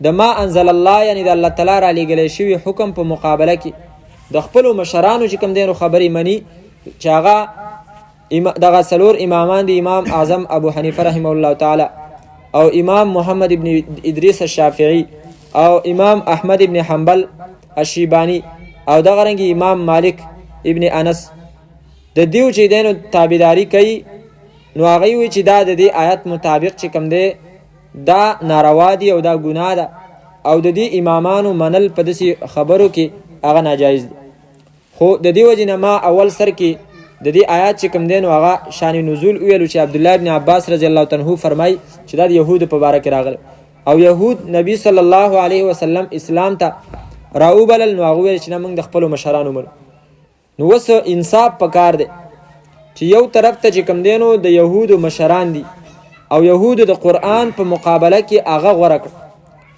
د ما انزل الله یعنی د الله تعالی را لګلې شوی حکم په مقابله کې د خپل مشرانو چې کوم دین خبري منی چې هغه دغه سلور امامان دی امام اعظم ابو حنیفه رحمه الله تعالی او امام محمد ابن ادریس الشافعی او امام احمد ابن حنبل الشیبانی او دغه رنګ امام مالک ابن انس د دیو چې دینو تابعداري کوي نو هغه وی چې دا د دې آیت مطابق چې کوم دی دا ناروا دی او دا ګناه ده او د دې امامانو منل په دې خبرو کې هغه ناجایز دي. خو د دې وجنه ما اول سر کې د دې آیات چې کوم دین هغه شان نزول ویلو چې عبد الله ابن عباس رضی الله تعالی عنہ فرمای چې دا يهود په باره کې راغله او يهود نبی صلی الله علیه وسلم اسلام ته راوبل نو هغه چې موږ د خپل مشرانو مل نو وس انصاف پکار دی چې یو طرف ته چې کوم دینو د يهود مشران دي او يهود د قرآن په مقابله کې هغه غوړه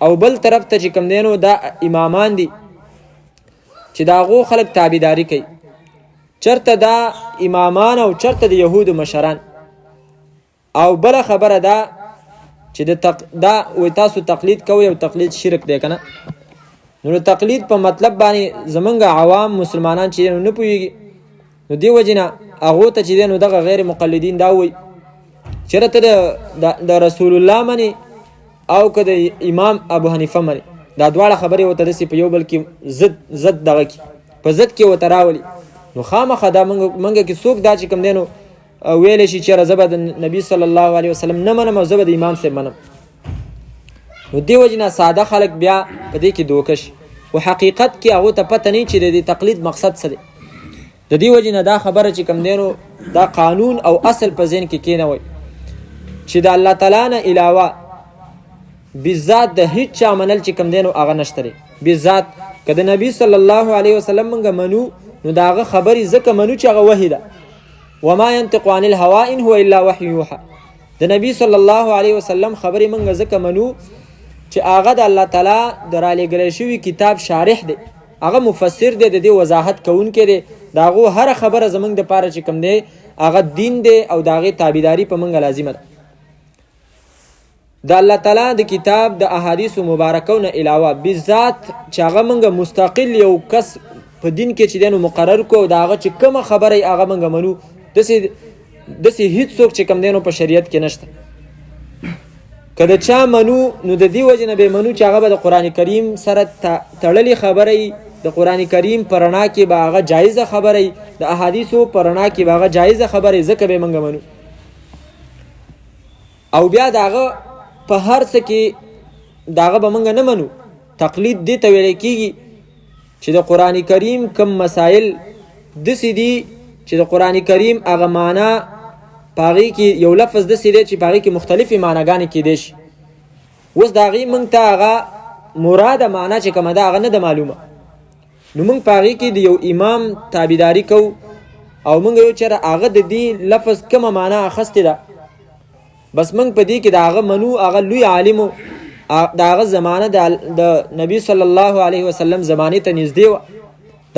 او بل طرف ته چې کوم دینو دا امامان دي چې داغو خلک تابعداري کوي چرته دا امامان او چرته د يهود مشران او بل خبره دا چې دا و تاسو تقلید کوي او تقلید شرک دی کنه نو تقلید په مطلب باندې زمونږ عوام مسلمانان چې نه پوهیږي نو دی وجنه هغه ته چې نو دغه غیر مقلدین دا وي چرته د رسول الله منی او کده امام ابو حنیفه منی دا دواړه خبرې وته د په یو بل کې زد دغه کې په زد کې وته راولي نو خامخا دا منګه کې څوک دا چې کوم دینو ویل شي چې رزبد نبی صلی الله علیه وسلم نه منم او زبد امام سے منم نو دی وجنه ساده خلک بیا په دې کې دوکش او حقیقت کې هغه ته پته نه چې د تقلید مقصد څه دی د دې وجنه دا خبره چې کوم دینو دا قانون او اصل په ذهن کې کینه وي چې د الله تعالی نه علاوه بالذات د هیڅ چا منل چې کوم دینو هغه نشته بالذات کله نبی صلی الله علیه وسلم موږ منو نو داغه خبري زکه منو چې هغه وحی ده وما ينطق عن الهوى ان هو الا وحي يوحى د نبی صلی الله علیه وسلم خبري منګه زکه منو چې هغه د الله تعالی دراله ګل شوی کتاب شارح دی هغه مفسر دی د دې وضاحت کوونکی دی داغه هر خبره زمنګ د پاره چې کوم دی هغه دین دی او داغه تابعداري په منګه لازمه ده د الله تعالی د کتاب د احادیث مبارکونه علاوه بالذات چې هغه منګه مستقل یو کس په دین کې چې دینو مقرر کو داغه چې کوم خبره هغه منګه منو دسي هیڅ څوک چې کم دینو په شریعت کې نشته کله چا منو نو د دې وجه نه به منو چې هغه د قران کریم سره تړلې خبره د قران کریم پرانا کې باغه جایزه خبره د احادیثو پرانا کې باغه جایزه خبره زکه به منګ منو او بیا داغه په هر څه کې داغه به منګ نه منو تقلید دي ته ویل کیږي چې د قران کریم کم مسائل د سیدی چې د قران کریم هغه معنا پاغي کې یو لفظ د سیدی چې پاغي کې مختلفي معناګانې کې دي وس داغي مونږ ته هغه مراد معنا چې کومه ده هغه نه د معلومه نو مونږ پاغي کې د یو امام تابعداري کو او مونږ یو چر هغه د دې لفظ کومه معنا اخسته ده بس مونږ په دې کې دا هغه منو هغه لوی عالم دا هغه زمانه د نبی صلی الله علیه وسلم زمانه ته نږدې و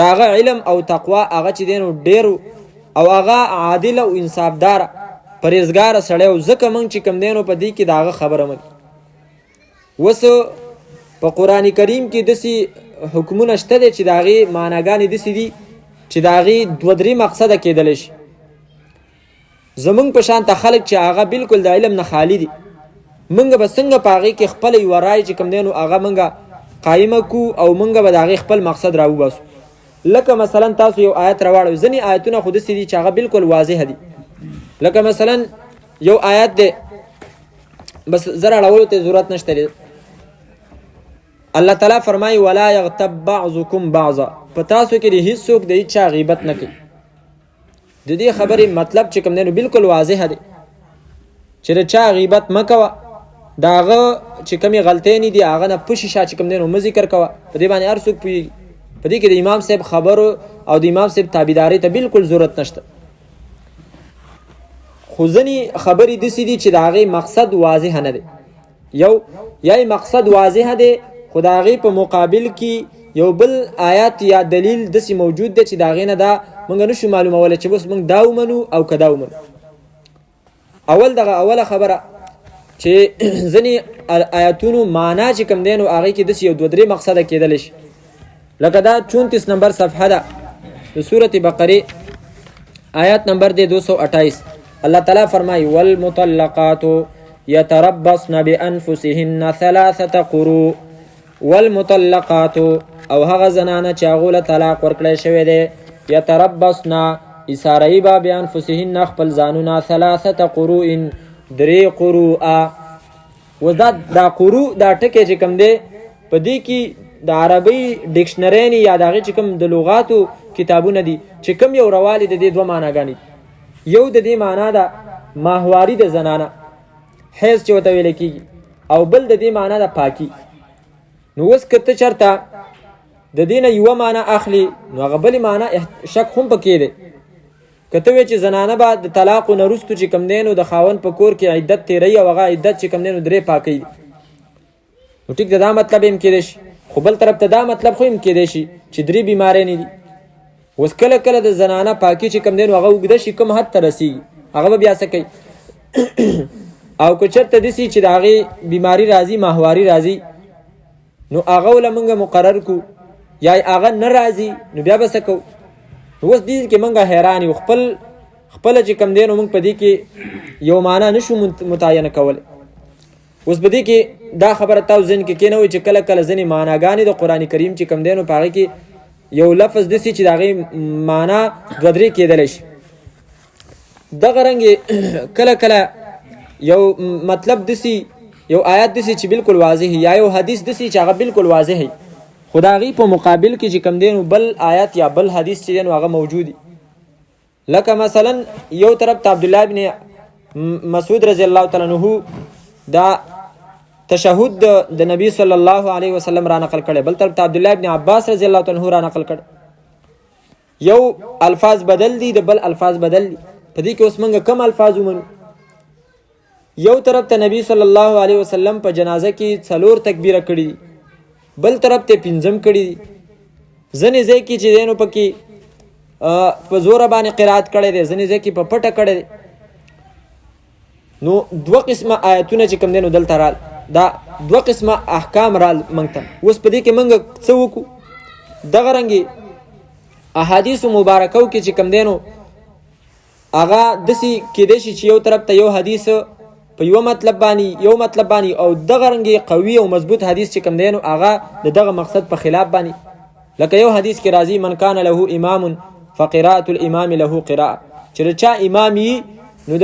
دا هغه علم او تقوا هغه چې دینو ډیرو او هغه عادل او انصافدار پرهیزګار سړی او ځکه مونږ چې کم دینو په دې کې دا هغه خبره مګ وسو په قران کریم کې دسی حکمونه شته چې داغي معناګانې دسی دي چې داغي دوه درې مقصد کېدل شي زمونږ په شان ته خلک چې هغه بالکل د علم نه خالی دي مونږ به څنګه پاغي کې خپل ورای چې کم دینو هغه مونږه قائمه کو او مونږ به داغي خپل مقصد راو باسو لکه مثلا تاسو یو آیت راوړو ځنی آیتونه خود سې دي چې هغه بالکل واضح دي لکه مثلا یو آیت ده بس زرا راولو ته ضرورت نشته الله تعالی فرمای ولا یغتب بعضکم بعضا پتاسو کې هیڅ څوک د هیڅ غیبت نه کوي د دې خبرې مطلب چې کوم نه بالکل واضح دی چې چا غیبت مکوه داغه چې کومي غلطۍ نه دي هغه نه پوښی شا چې کوم نه مو ذکر کوه په دې باندې هر څوک په دې کې د امام صاحب خبرو او د امام صاحب تابعداري ته بالکل ضرورت نشته خو ځنی خبرې د سې دي چې داغه مقصد واضح نه دی یو یای مقصد واضح دی خدای په مقابل کې یو بل آیات یا دلیل دسی موجود دی چې داغه نه دا مونږ نشو معلومه ولا چې بس مونږ داو منو او کداو منو اوله خبره چې ځنی آیاتونو معنا چې کم دین او هغه کې دسی یو دوه درې مقصد کېدل شي لکه دا 34 نمبر صفحه ده د سوره بقره آیات نمبر دی 228 الله تعالی فرمایي والمطلقات يتربصن بانفسهن ثلاثه قروء والمطلقات او هغه زنانه چې هغه له طلاق ورکړی شوی دی يتربصن اسارای با بانفسهن خپل ځانونه ثلاثه قروء درې قروء وذات دا قروء دا ټکی چې کوم دی په دې کې د عربی ډکشنری نه یا دغه چې کوم د لغاتو کتابونه دي چې کوم یو روالی د دې دوه معناګانې یو د دې معنا ده ماهواری د زنانه حیض چې وته ویل کیږي او بل د دې معنا ده پاکي نو وس کته چرته د دینه یو معنا اخلي نو هغه بل معنا شک هم پکې دی کته وی چې زنانه بعد د طلاق نه رستو چې کم دینو د خاون په کور کې عدت تیری او هغه عدت چې کم دینو درې پاکي نو ټیک دا مطلب هم کېدې شي خو بل طرف ته دا مطلب خو هم کېدې شي چې درې بیماری نه دي وس کله کله د زنانه پاکي چې کم دینو هغه وګد شي کوم حد ته رسیږي هغه بیا څه کوي او که چرته دسی چې داغي بیماری راځي ماهواری راځي نو هغه ولمنګه مقرر کو یا هغه ناراضي نو بیا به سکو اوس دې کې منګه حیران یو خپل چې کم دین موږ په دې کې یو معنا نشو متعین کول اوس به دې کې دا خبره تاسو ځین کې کینوي چې کله کله ځنی معناګانی د قران کریم چې کم دینو پاره کې یو لفظ دسی چې داغه معنا غدري کېدل شي دغه رنګ کله کله یو مطلب دسی یو آیات دسی چې بالکل واضح یا یو حدیث دسی چې هغه بالکل واضح وي خدای په مقابل کې چې کم دینو بل آیات یا بل حدیث چې دین هغه موجودي لکه مثلا یو طرف ته عبد الله ابن مسعود رضی الله تعالی عنہ دا تشهود د نبی صلی الله علیه وسلم را نقل کړي بل طرف ته عبد الله ابن عباس رضی الله تعالی عنہ را نقل کړي یو الفاظ بدل دي د بل الفاظ بدل دي په دې کې اوس موږ کم الفاظ ومنو یو طرف ته نبی صلی الله علیه وسلم په جنازه کې 4 تکبیره کړي بل طرف ته 5 کړي ځنې ځای کې چې دینو پکې په زور باندې قرات کړي دي ځنې ځای کې په پټه کړي نو دوه قسمه آیتونه چې کوم دینو دلته رال دا دوه قسمه احکام رال مونږ اوس په دې کې مونږ څه وکړو دغه رنګي احادیث مبارکاو کې چې کوم دینو اغا دسی کې د شي چې یو طرف ته یو حدیث په یو مطلب باندې او دغه رنګي قوي او مضبوط حدیث چې کوم دینو اغا دغه مقصد په خلاف باندې لکه یو حدیث کې راځي من کان له امام فقراءة الامام له قراءه، چې چا امام یي نو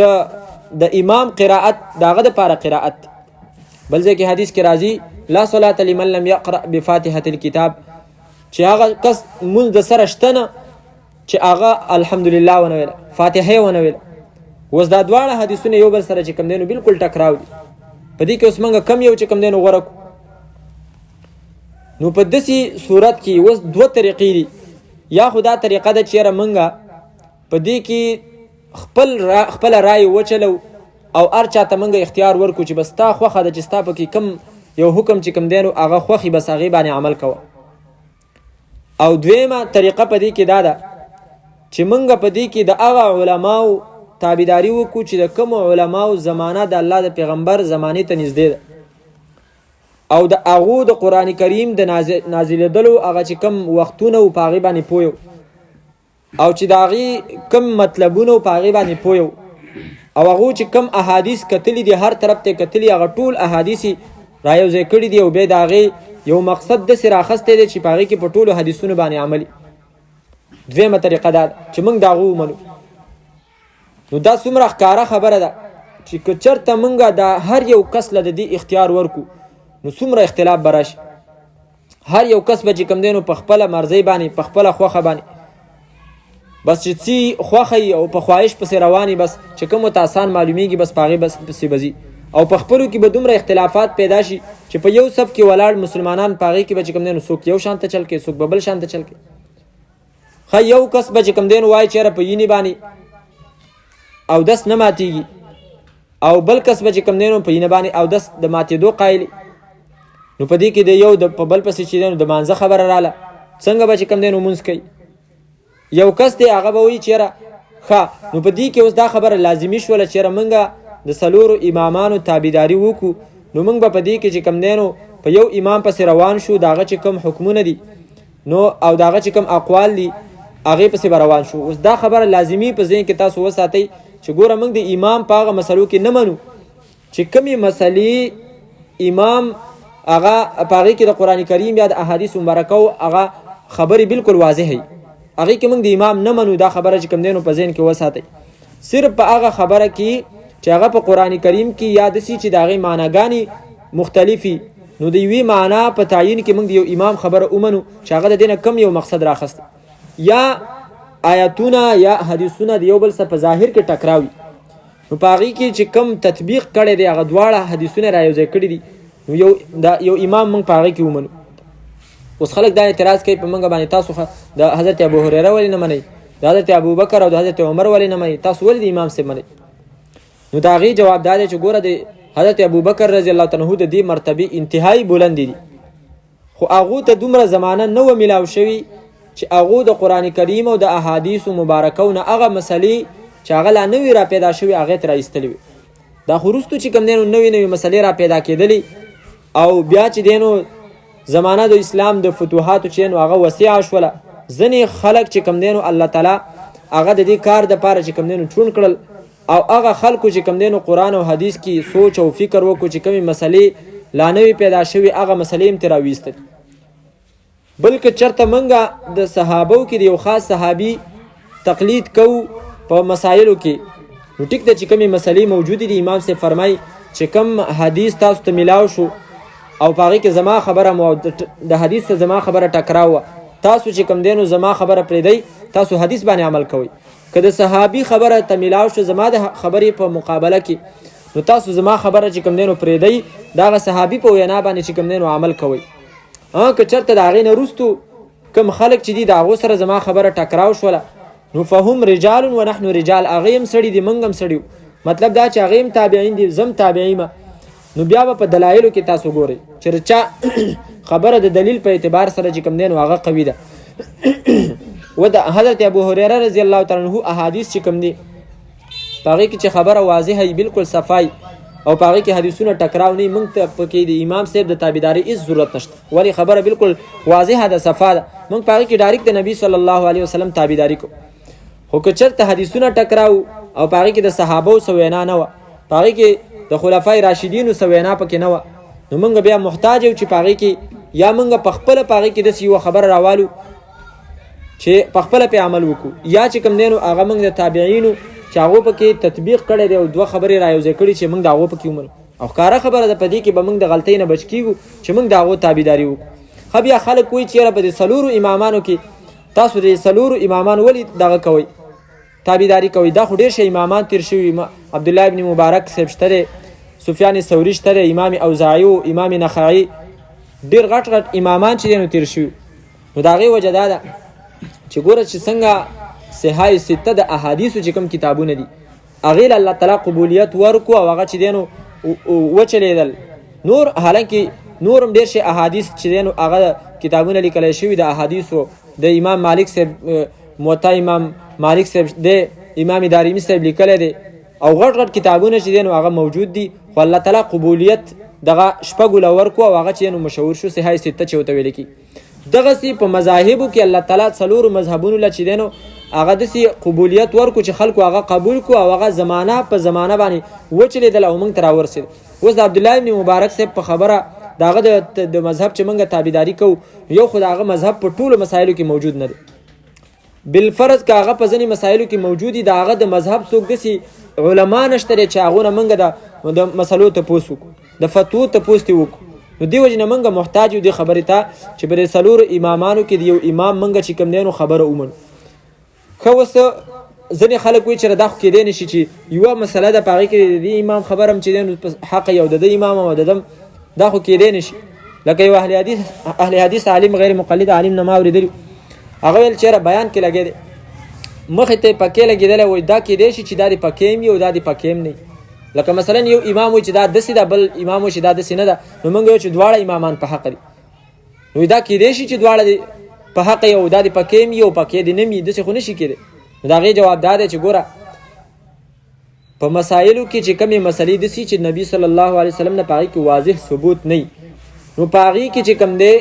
د امام قراءت داغه د پاره قراءت. بل ځکه حدیث کې راځي لا صلاة لمن لم يقرأ بفاتحة الكتاب، چې هغه کس مونږ د سره شتنه چې هغه الحمدلله ونه ویل، فاتحه ونه ویل. اوس دا دواړه حدیثونه یو بل سره چې کوم دینو بالکل ټکراو دي. په دې کې اوس موږ کم یو چې کوم دینو غوړه نو په داسې صورت کې اوس دوه طریقې دي. یا خدا طریقه ده چې موږ په دې کې خپل رائے وچلو او هر چاته موږ اختیار ورکو چې بس تا خوښه ده چې ستا پکې کم یو حکم چې کوم دینو هغه خوښي بس هغې باندې عمل کوه. او دویمه طریقه په دې کې دا ده چې موږ په دې کې د هغه علماو تابعداري وکړو چې د کوم علماو زمانه د الله د پیغمبر زمانې ته نږدې ده او د هغو د قرآن کریم د نازلېدلو هغه چې کوم وختونه و په هغې باندې پوه او چې د هغې کوم مطلبونه په هغې باندې پوه او هغو چې کوم احادیث کتلي دي هر طرف ته کتلي هغه ټول احادیث را یوځای کړي دي او بیا د هغې یو مقصد داسې راخستی دی چې په هغې کې په ټولو حدیثونو باندې عملي. دویمه طریقه دا ده چې موږ د هغو ومنو. نو دا څومره ښکاره خبره ده چې که چېرته موږ د هر یو کس له د دې اختیار ورکو نو څومره اختلاف به راشي. هر یو کس به چې کوم دی نو په خپله مرضۍ باندې په خپله خوښه باندې بس چې څه خوښه او په خواهش پسې رواني بس چې کوم ورته اسان معلومیږي بس په هغې بس پسې به ځي او په خپلو کې به دومره اختلافات پیدا شي چې په یو صف کې ولاړ مسلمانان په هغې کې به چې کوم دی نو څوک یو شان ته چل کوي څوک به بل شان ته چل کوي. ښه یو کس به چې کوم دی نو وایي چې یاره په یینې باندې اودس نه ماتېږي او بل کس به چې کوم دی نو په یینه باندې اودس د ماتېدو قایل. نو په دې کې د یو په بل پسې چې دی نو د مانځه خبره راله څنګه به چې کوم دی نو مونځ کوي. یو کس دی هغه به وایي چې یاره ښه نو په دې کې اوس دا خبره لازمي شوله چې یاره موږ د څلورو امامانو تابعداري وکړو نو موږ به په دې کې چې کوم دی نو په یو امام پسې روان شو د هغه چې کوم حکمونه دي نو او د هغه چې کوم اقوال دي هغې پسې به روان شو. اوس دا خبره لازمي په ذهن کې تاسو وساتئ چې ګوره موږ د امام په هغه مسلو کې نه منو چې کومې مسلې امام هغه په هغې کې د قرآن کریم یا د احادیث مبارکو هغه خبرې بالکل واضح وي هغې کې موږ د امام نه منو. دا خبره چې کوم دی نو په ذهن کې وساتئ. صرف په هغه خبره کې چې هغه په قرآن کریم کې یا داسې چې د هغې معناګانې مختلفي نو د یوې معنا په تعیین کې موږ د یو امام خبره ومنو چې هغه د دې نه کم یو مقصد راخسته یا آیاتونه یا حدیثونه د یو بل څه په ظاهر کې ټکراوي نو په هغې کې چې کم تطبیق کړی دی هغه دواړه حدیثونه را یوځای کړي دي نو یو امام موږ په هغې کې ومنو. اوس خلک دا اعتراض کوي په موږ باندې تاسو د حضرت ابو هریره ولې نه منئ د حضرت ابوبکر او د حضرت عمر ولې نه منئ تاسو ولې د امام صاحب منئ. نو د هغې جواب دا دی چې ګوره د حضرت ابوبکر رضی الله تعالی عنه د دې مرتبې انتهایی بلند دي خو هغو ته دومره زمانه نه وه میلاو شوي چې هغو د قرآن کریم او د احادیثو مبارکو نه هغه مسلې چې هغه لا نوې را پیدا شوي هغې ته را ایستلې وي. دا خو وروستو چې کوم دی نو نوې نوې مسلې را پیدا کېدلې او بیا چې دی نو زمانه د اسلام د فتوحاتو چې نو هغه وسیعه شوله ځینې خلک چې کوم دی نو الله تعالی هغه د دې کار دپاره چې کوم دی نو چون کړل او هغه خلکو چې کوم دی نو قرآن او حدیث کې سوچ او فکر وکړو چې کومې مسلې لا نوې پیدا شوي هغه مسلې هم ترې راویستل. بلکې چېرته موږ د صحابو کې د یو خاص صحابي تقلید کوو په مسایلو کې نو ټیک ده چې کومې مسلې موجودې دي امام صاحب فرمایي چې کوم حدیث تاسو ته میلاو شو او په هغې کې زما خبره د حدیث ته زما خبره ټکراو وه تاسو چې کوم دی نو زما خبره پرېږدئ تاسو حدیث باندې عمل کوئ. که د صحابي خبره ته میلاو شو زما د خبرې په مقابله کې نو تاسو زما خبره چې کوم دی نو پرېږدئ د هغه صحابي په وینا باندې چې کوم دی نو عمل کوئ. که چېرته د هغې نه وروستو کوم خلک چې دي د هغو سره زما خبره ټکراو شوله نو فهم رجال و نحن رجال هغې هم سړي دي موږ هم سړي مطلب دا چې هغې هم تابعین دي زم تابعی ما نو بیا به په دلایلو کې تاسو ګورئ چې چا خبره د دلیل په اعتبار سره چې کوم دی نو هغه قوي ده. و د حضرت ابو هریره رضی الله تعالی عنه احادیث چې کوم دي په هغې کې چې خبره واضحه وي بالکل صفای او په هغې کې حدیثونه ټکراو نه موږ ته پکې د امام صاحب د تابعداري هېڅ ضرورت نشته ولې خبره بالکل واضحه ده صفا ده موږ په هغې کې ډایرکټ د نبي صلی الله علیه وسلم تابعداري کوو. خو که چېرته حدیثونه ټکراو او په هغې کې د صحابو څه وینا نه وه په هغې کې د خلفای راشدینو څه وینا پکې نه وه نو موږ بیا محتاج یو چې په هغې کې یا موږ په خپل پاغي کې د یو خبر راوالو چې په خپل په عمل وکړو یا چې کوم دینو هغه موږ د تابعینو چې هغه په کې تطبیق کړی دی او دوه خبرې رايوځای کړي چې موږ د هغه په کې ومنو او ښکاره خبره ده په دې کې به موږ د غلطۍ نه بچ کیږو چې موږ د هغه تابعداري وکړو. خو بیا خلک وایي چې په دې څلورو امامانو کې تاسو د څلورو امامانو ولې دغه کوئ تابعداري کوي؟ دا خو ډېر شه امامان تیر شوي، عبدالله ابن مبارک صاحب شته دی، سفیان ثوری شته دی، امام اوزاعي او امام نخعي، ډېر غټ غټ امامان چې نو تیر شوي. نو د هغې وجه دا ده چې ګوره چې څنګه صحاح سته د احادیثو چې کوم کتابونه دي هغې له الله تعالی قبولیت ورکړو او هغه چې دی نو وچلېدل. نور حالانکه نور هم ډېر شي احادیث چې دی نو هغه کتابونه لیکلی شوي د احادیثو د امام مالک صاحب موطا امام مالک صاحب دی، امام دارمی صاحب لیکلی دی او غټ غټ کتابونه چې دی نو هغه موجود دي، خو الله تعالی قبولیت دغه شپږو له ورکړو او هغه چې نو مشهور شو صحاح سته چې ورته ویل کېږي. دغسې په مذاهبو کې الله تعالی څلورو مذهبونو له چې دی نو هغه داسې قبولیت ورکړو چې خلکو هغه قبول کړو او هغه زمانه په زمانه باندې وچلېدل او موږ ته راورسېد. اوس د عبدالله ابن مبارک صاحب په خبره د هغه د مذهب چې موږ تابعداري کوو، یو خو د هغه مذهب په ټولو مسایلو کې موجود نه دی، بالفرض که هغه په ځینې مسایلو کې موجود دي د هغه د مذهب څوک داسې علما نشته دی چې هغونه موږ د مسلو تپوس وکړو، د فتوو تپوس دې وکړو. نو دې وجې نه موږ محتاج یو دې خبرې ته چې په دې څلورو امامانو کې د یو امام موږ چې کوم دی نو خبره ومنو. ښه اوس ځینې خلک وایي چې دا خو کېدی نه شي چې یوه مسله ده په هغې کې د دې امام خبره هم چې دی نو حق یو د ده امام او د ده دا خو کېدی نه شي. لکه یو اهل حدیث عالم غیر مقلد عالم نه ما اورېدلي هغه ویل چېرې بیان کې لګېدی مخې ته یې پکې لګېدلی وایي دا کېدی شي چې دا د پکې هم وي او دا د پکې هم نه وي. لکه مثلا یو امام وایي چې دا داسې ده، بل امام وایي چې دا داسې نه ده، نو موږ وایو چې دواړه امامان په حق دي. نو دا کېدی شي چې دواړه په حق یو دا د پکې هم وي او پکې دې نه وي، داسې خو نه شي کېدی. نو د هغې جواب دا دی چې ګوره په مسایلو کې چې کومې مسلې داسې چې نبي صلی الله علیه وسلم نه په هغې کې واضح ثبوت نه وي، نو په هغې کې چې کوم دی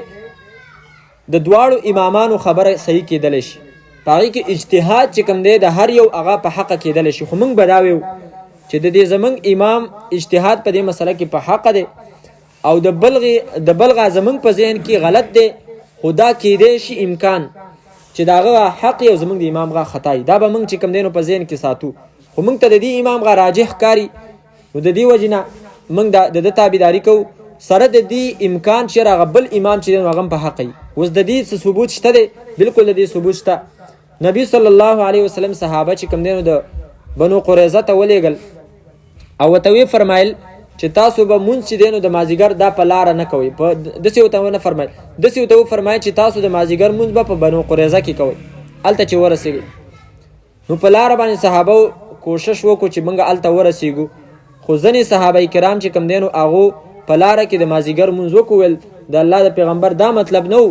د دواړو امامانو خبره صحیح کېدلی شي، په هغې کې اجتهاد چې کوم دی د هر یو هغه په حقه کېدلی شي. خو موږ به دا ویو چې د دې زموږ امام اجتهاد په دې مسله کې په حقه دی او د بلغه زموږ په ذهن کې غلط دی، خو دا کېدی شي امکان چې د هغه حق یو زموږ د امام غا خطا وي، دا به موږ چې کوم دی نو په ذهن کې ساتو. خو موږ ته د دې امام غا راجح ښکاري، نو د دې وجې نه موږ د ده تابعداري کوو سره د دې امکان چې هغه بل امام چې دی نو هغه هم په حق وي. اوس د دې څه ثبوت شته دی؟ بلکل د دې ثبوت شته. نبي صلی الله علیه وسلم صحابه چې کوم دی نو د بنو قریظه ته ولېږل او ورته ویې فرمایل چې تاسو به مونځ چې دی نو د مازدیګر دا په لاره نه کوئ، داسې ورته ونه فرمایل، داسې ورته وفرمایل چې تاسو د مازدیګر مونځ به په بنو قریظه کې کوئ. هلته چې ورسېږئ نو په لاره باندې صحابه کوشش وکړو چې موږ هلته ورسېږو، خو ځینې صحابه کرام چې کوم دی نو هغو په لاره کې د مازدیګر مونځ وکړو. د الله د پیغمبر دا مطلب نه و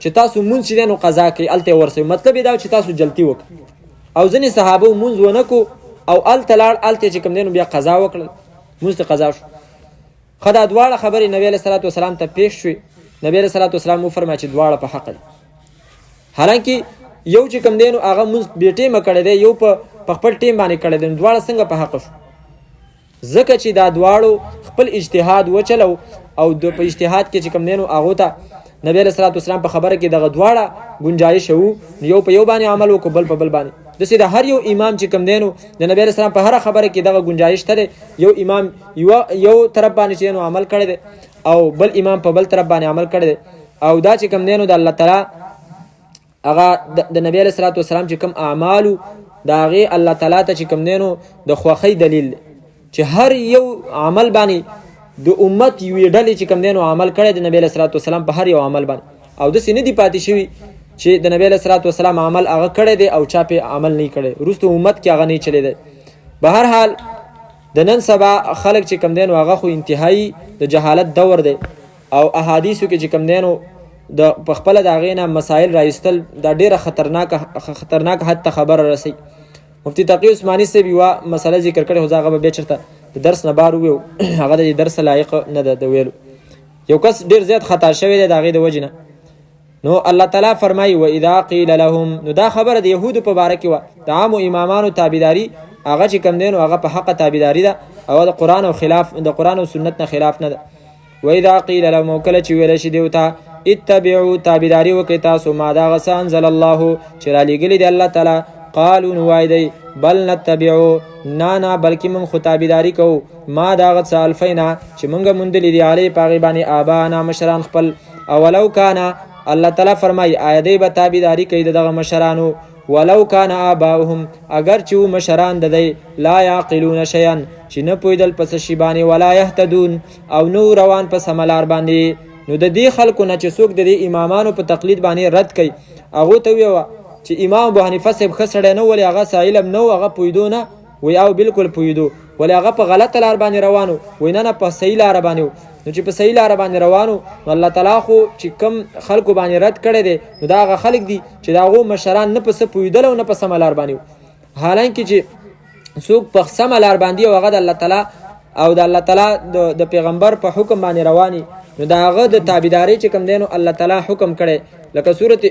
چې تاسو مونځ چې دی نو قضا کوئ هلته یې ورسوئ، مطلب یې دا چې تاسو جلتي وکړئ. او ځینې صحابه مونځ ونه کړو او هلته لاړ، هلته چې کوم دی نو بیا قضا وکړل، مونځ ته قضا شو. ښه دا دواړه خبرې نبي علیه صلات وسلام ته پیښ شوې. نبي علیه صلات وسلام وفرمایل چې دواړه په حق دي، حالانکه یو چې کوم دی نو هغه مونځ بې ټیمه کړی دی، یو په خپل ټیم باندې کړی دی، نو دواړه څنګه په حق شو؟ ځکه چې دا دواړو خپل اجتهاد وچلو او په اجتهاد کې چې کوم دی نو هغو ته نبي علیه صلات وسلام په خبره کې دغه دواړه ګنجایش وو، یو په یو باندې عمل وکړو بل په بل باندې. داسې د هر یو امام چې کوم دی نو د نبي علیه السلام په هره خبره کې دغه ګنجایش ته دی، یو امام یو طرف باندې چې نو عمل کړی دی او بل امام په بل طرف باندې عمل کړی دی. او دا چې کوم دی نو د الله تعالی هغه د نبي علیه الصلوة والسلام چې کوم اعمالو د هغې الله تعالی ته چې کوم دی نو د خوښۍ دلیل دی چې هر یو عمل باندې د امت یوې ډلې چې کوم دی نو عمل کړی د نبي علیه الصلوة والسلام په هر یو عمل باندې، او داسې نه دي پاتې شوي چې د نبی علیه الصلوة والسلام عمل هغه کړی دی او چا پې عمل نه کړی، وروسته امت کې هغه نه چلی دی. به هر حال د نن سبا خلک چې کوم دی نو هغه خو انتهایی د جهالت دور دی او احادیثو کې چې کوم دی نو د په خپله د هغې نه مسایل رایستل دا ډېره خطرناک حد ته خبره رسوي. مفتي تقي عثماني صاحب یوه مسله ذکر کړې، خو زه هغه به بیا چېرته د درس نه بار وویو، هغه د درس لایق نه ده د ویلو. یو کس ډېر زیات خطا شوی دی د هغې د وجې نه. نو الله تعالی فرمایي واذا قیل لهم، نو دا خبره د یهودو په باره کې وه، د عامو امامانو تابعداري هغه چې کوم دی نو هغه په حقه تابعداري ده او د قرآن او سنت نه خلاف نه ده. واذا قیل لهم، او کله چې ویلی شي دیو ته اتبعوا تابعداري وکړئ تاسو ما دا غس انزل الله چې را لېږلی دی الله تعالی. قالو نو وایي دی بل نتبعو نه بلکې موږ خو تابعداري کوو ما دا غس الفینا چې موږ موندلي دي علی په هغې باندې آبانا مشران خپل. اولو کانا الله تعالی فرمایي آیا دی به تابعداري کوي د دغه مشرانو. ولو کان آباؤهم اگر چې و مشران د دی لا یعقلون شیئا چې نه پوهېدل په څه شي باندې ولا یهتدون او نو روان په سمه لار باندې. نو د دې خلکو نه چې څوک د دې امامانو په تقلید باندې رد کوي هغو ته ویوه چې امام ابو حنیفه صاحب ښه سړی نه ولې هغه څه علم نه و هغه پوهېدو نه وایي او بالکل پوهېدو ولې هغه په غلطه لار باندې روان و وایي نه په صحیح لاره باندې و. نو چې په صحیح لاره باندې روانو نو الله تعالی خو چې کم خلکو باندې رد کړی دی نو دا هغه خلک دي چې د هغو مشران نه په څه پوهېدل او نه په سمه لار باندې و. حالانکه چې څوک په سمه لار باندې او هغه د الله تعالی او د الله تعالی د پیغمبر په حکم باندې رواني نو د هغه د تابعداري چې کوم دی نو الله تعالی حکم کړی لکه سورت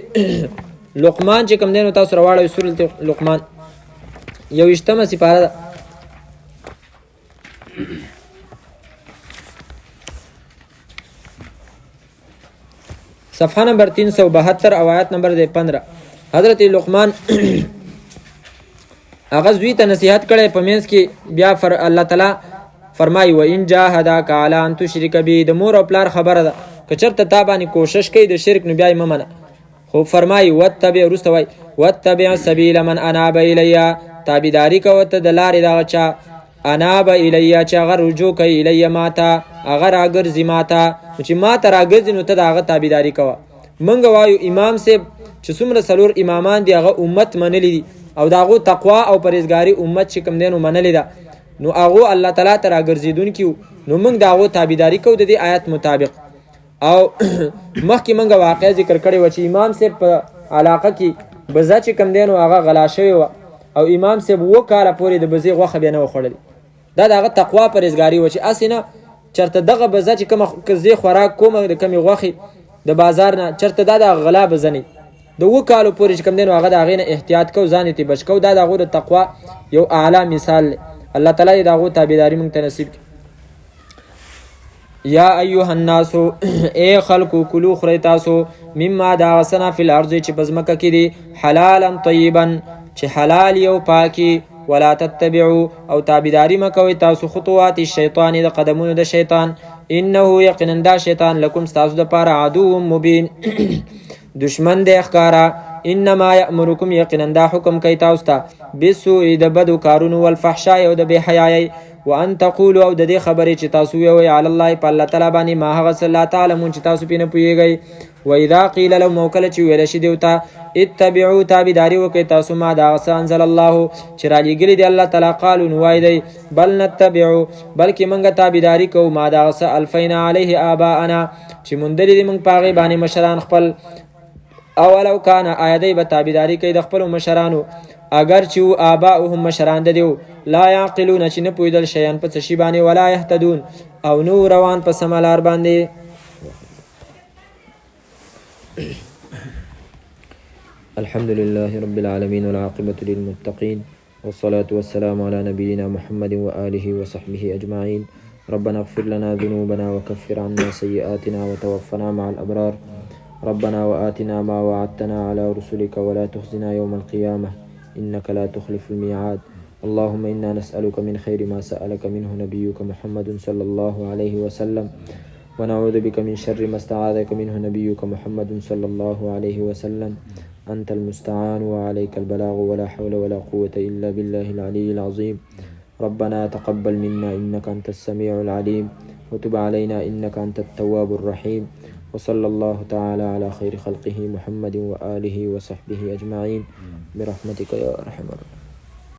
لقمان چې کوم دی نو تاسو راواړئ سورت لقمان 21 سپاره ده صفحه نمبر 372 او آیات نمبر 15. حضرت لقمان هغه زوی ته نصیحت کړی په منځ کې بیا الله تعالی فرمایي و ان جاهداک علی ان تشرک بی د مور او پلار خبره ده که چېرته تا باندې کوشش کوي د شرک نو بیا یې مه منه. خو فرمایي واتبع وروسته وایي واتبع سبیل من اناب الی تابعداري کوه ته د لارې دغه چا اناب الی چې هغه رجوع کوي الی ما ته هغه راګرځي ما ته چې ما ته راګرځي نو ته د هغه تابعداري کوه. موږ وایو امام صاحب چې څومره څلور امامان دي هغه امت منلی دي او د هغو تقوا او پرهیزګاري امت چې کوم دی نو منلې ده نو هغو الله تعالی ته راګرځېدونکي نو موږ د هغو تابعداري کوو د دې آیت مطابق. او مخکې موږ واقعه ذکر کړې وه چې امام صاحب په علاقه کې بزه چې کوم دی نو هغه غلا شوې وه او امام صاحب 7 کاله پورې د بزې غوښه بیا نه وه خوړلې. دا د هغه تقوا پرهیزګاري وه چې هسې نه چېرته دغه بزه چې کومه زه خوراک کومه د کمې غوښې د بازار نه چېرته دا د غلا بزه نه د 7 کالو پورې چې کوم دی نو هغه د هغې نه احتیاط کو ځان یې بچ کو. دا د هغو د تقوا یو اعلی مثال دی. الله تعالی د هغو تابعداري موږ ته نصیب کړي. یا ایها الناس ای خلقو کلو خورئ تاسو مما دا هغه څه نه فی الارض چې په ځمکه کې دي حلالا طیبا چې حلال یو پاکي ولا تتبعوا او تابعداري مه کوئ تاسو خطوات الشیطان د قدمونو د شیطان انه یقینا دا شیطان لکم ستاسو دپاره عدو مبین دشمن دی ښکاره. انما یأمرکم یقینا دا حکم کوي تاسو ته بالسوء د بدو کارونو والفحشاء او د بې حیایۍ وان تقولوا او د دې خبرې چې تاسو ووایئ علی الله په الله تعالی باندې ما هغه څه لا تعلمون چې تاسو پرې نه پوهېږئ. واذا قیل لهم او کله چې ویله شي دوی ته اتبعوا تابعداري وکړئ تاسو ما دا هغه څه انزل الله چې رالیږلي دی الله تعالی قالو نو وایي دی بل نتبعو بلکې موږ تابعداري کوو ما دا هغه څه الفینا علیه آباءنا چې موندلي دي موږ په هغې باندې مشران خپل. اولو کان آیا دی به تابعداري کوي د خپلو مشرانو اگر چې و آباؤهم مشران د دیو لا یعقلون چې نه پوهېدل شیان په څه شي باندې ولا یهتدون او نو روان په سمه لار باندې. الحمد لله رب العالمين والعاقبة للمتقين والصلاة والسلام على نبينا محمد وآله وصحبه أجمعين. ربنا اغفر لنا ذنوبنا وكفر عنا سيئاتنا وتوفنا مع الأبرار. ربنا وآتنا ما وعدتنا على رسلك ولا تخزنا يوم القيامة إنك لا تخلف الميعاد. اللهم إنا نسألك من خير ما سألك منه نبيك محمد صلى الله عليه وسلم ونعوذ بك من شر ما استعاذك منه نبيك محمد صلى الله عليه وسلم. أنت المستعان وعليك البلاغ ولا حول ولا قوة إلا بالله العلي العظيم. ربنا تقبل منا إنك أنت السميع العليم وتب علينا إنك أنت التواب الرحيم. وصلى الله تعالى على خير خلقه محمد وآله وصحبه أجمعين برحمتك يا أرحم الراحمين.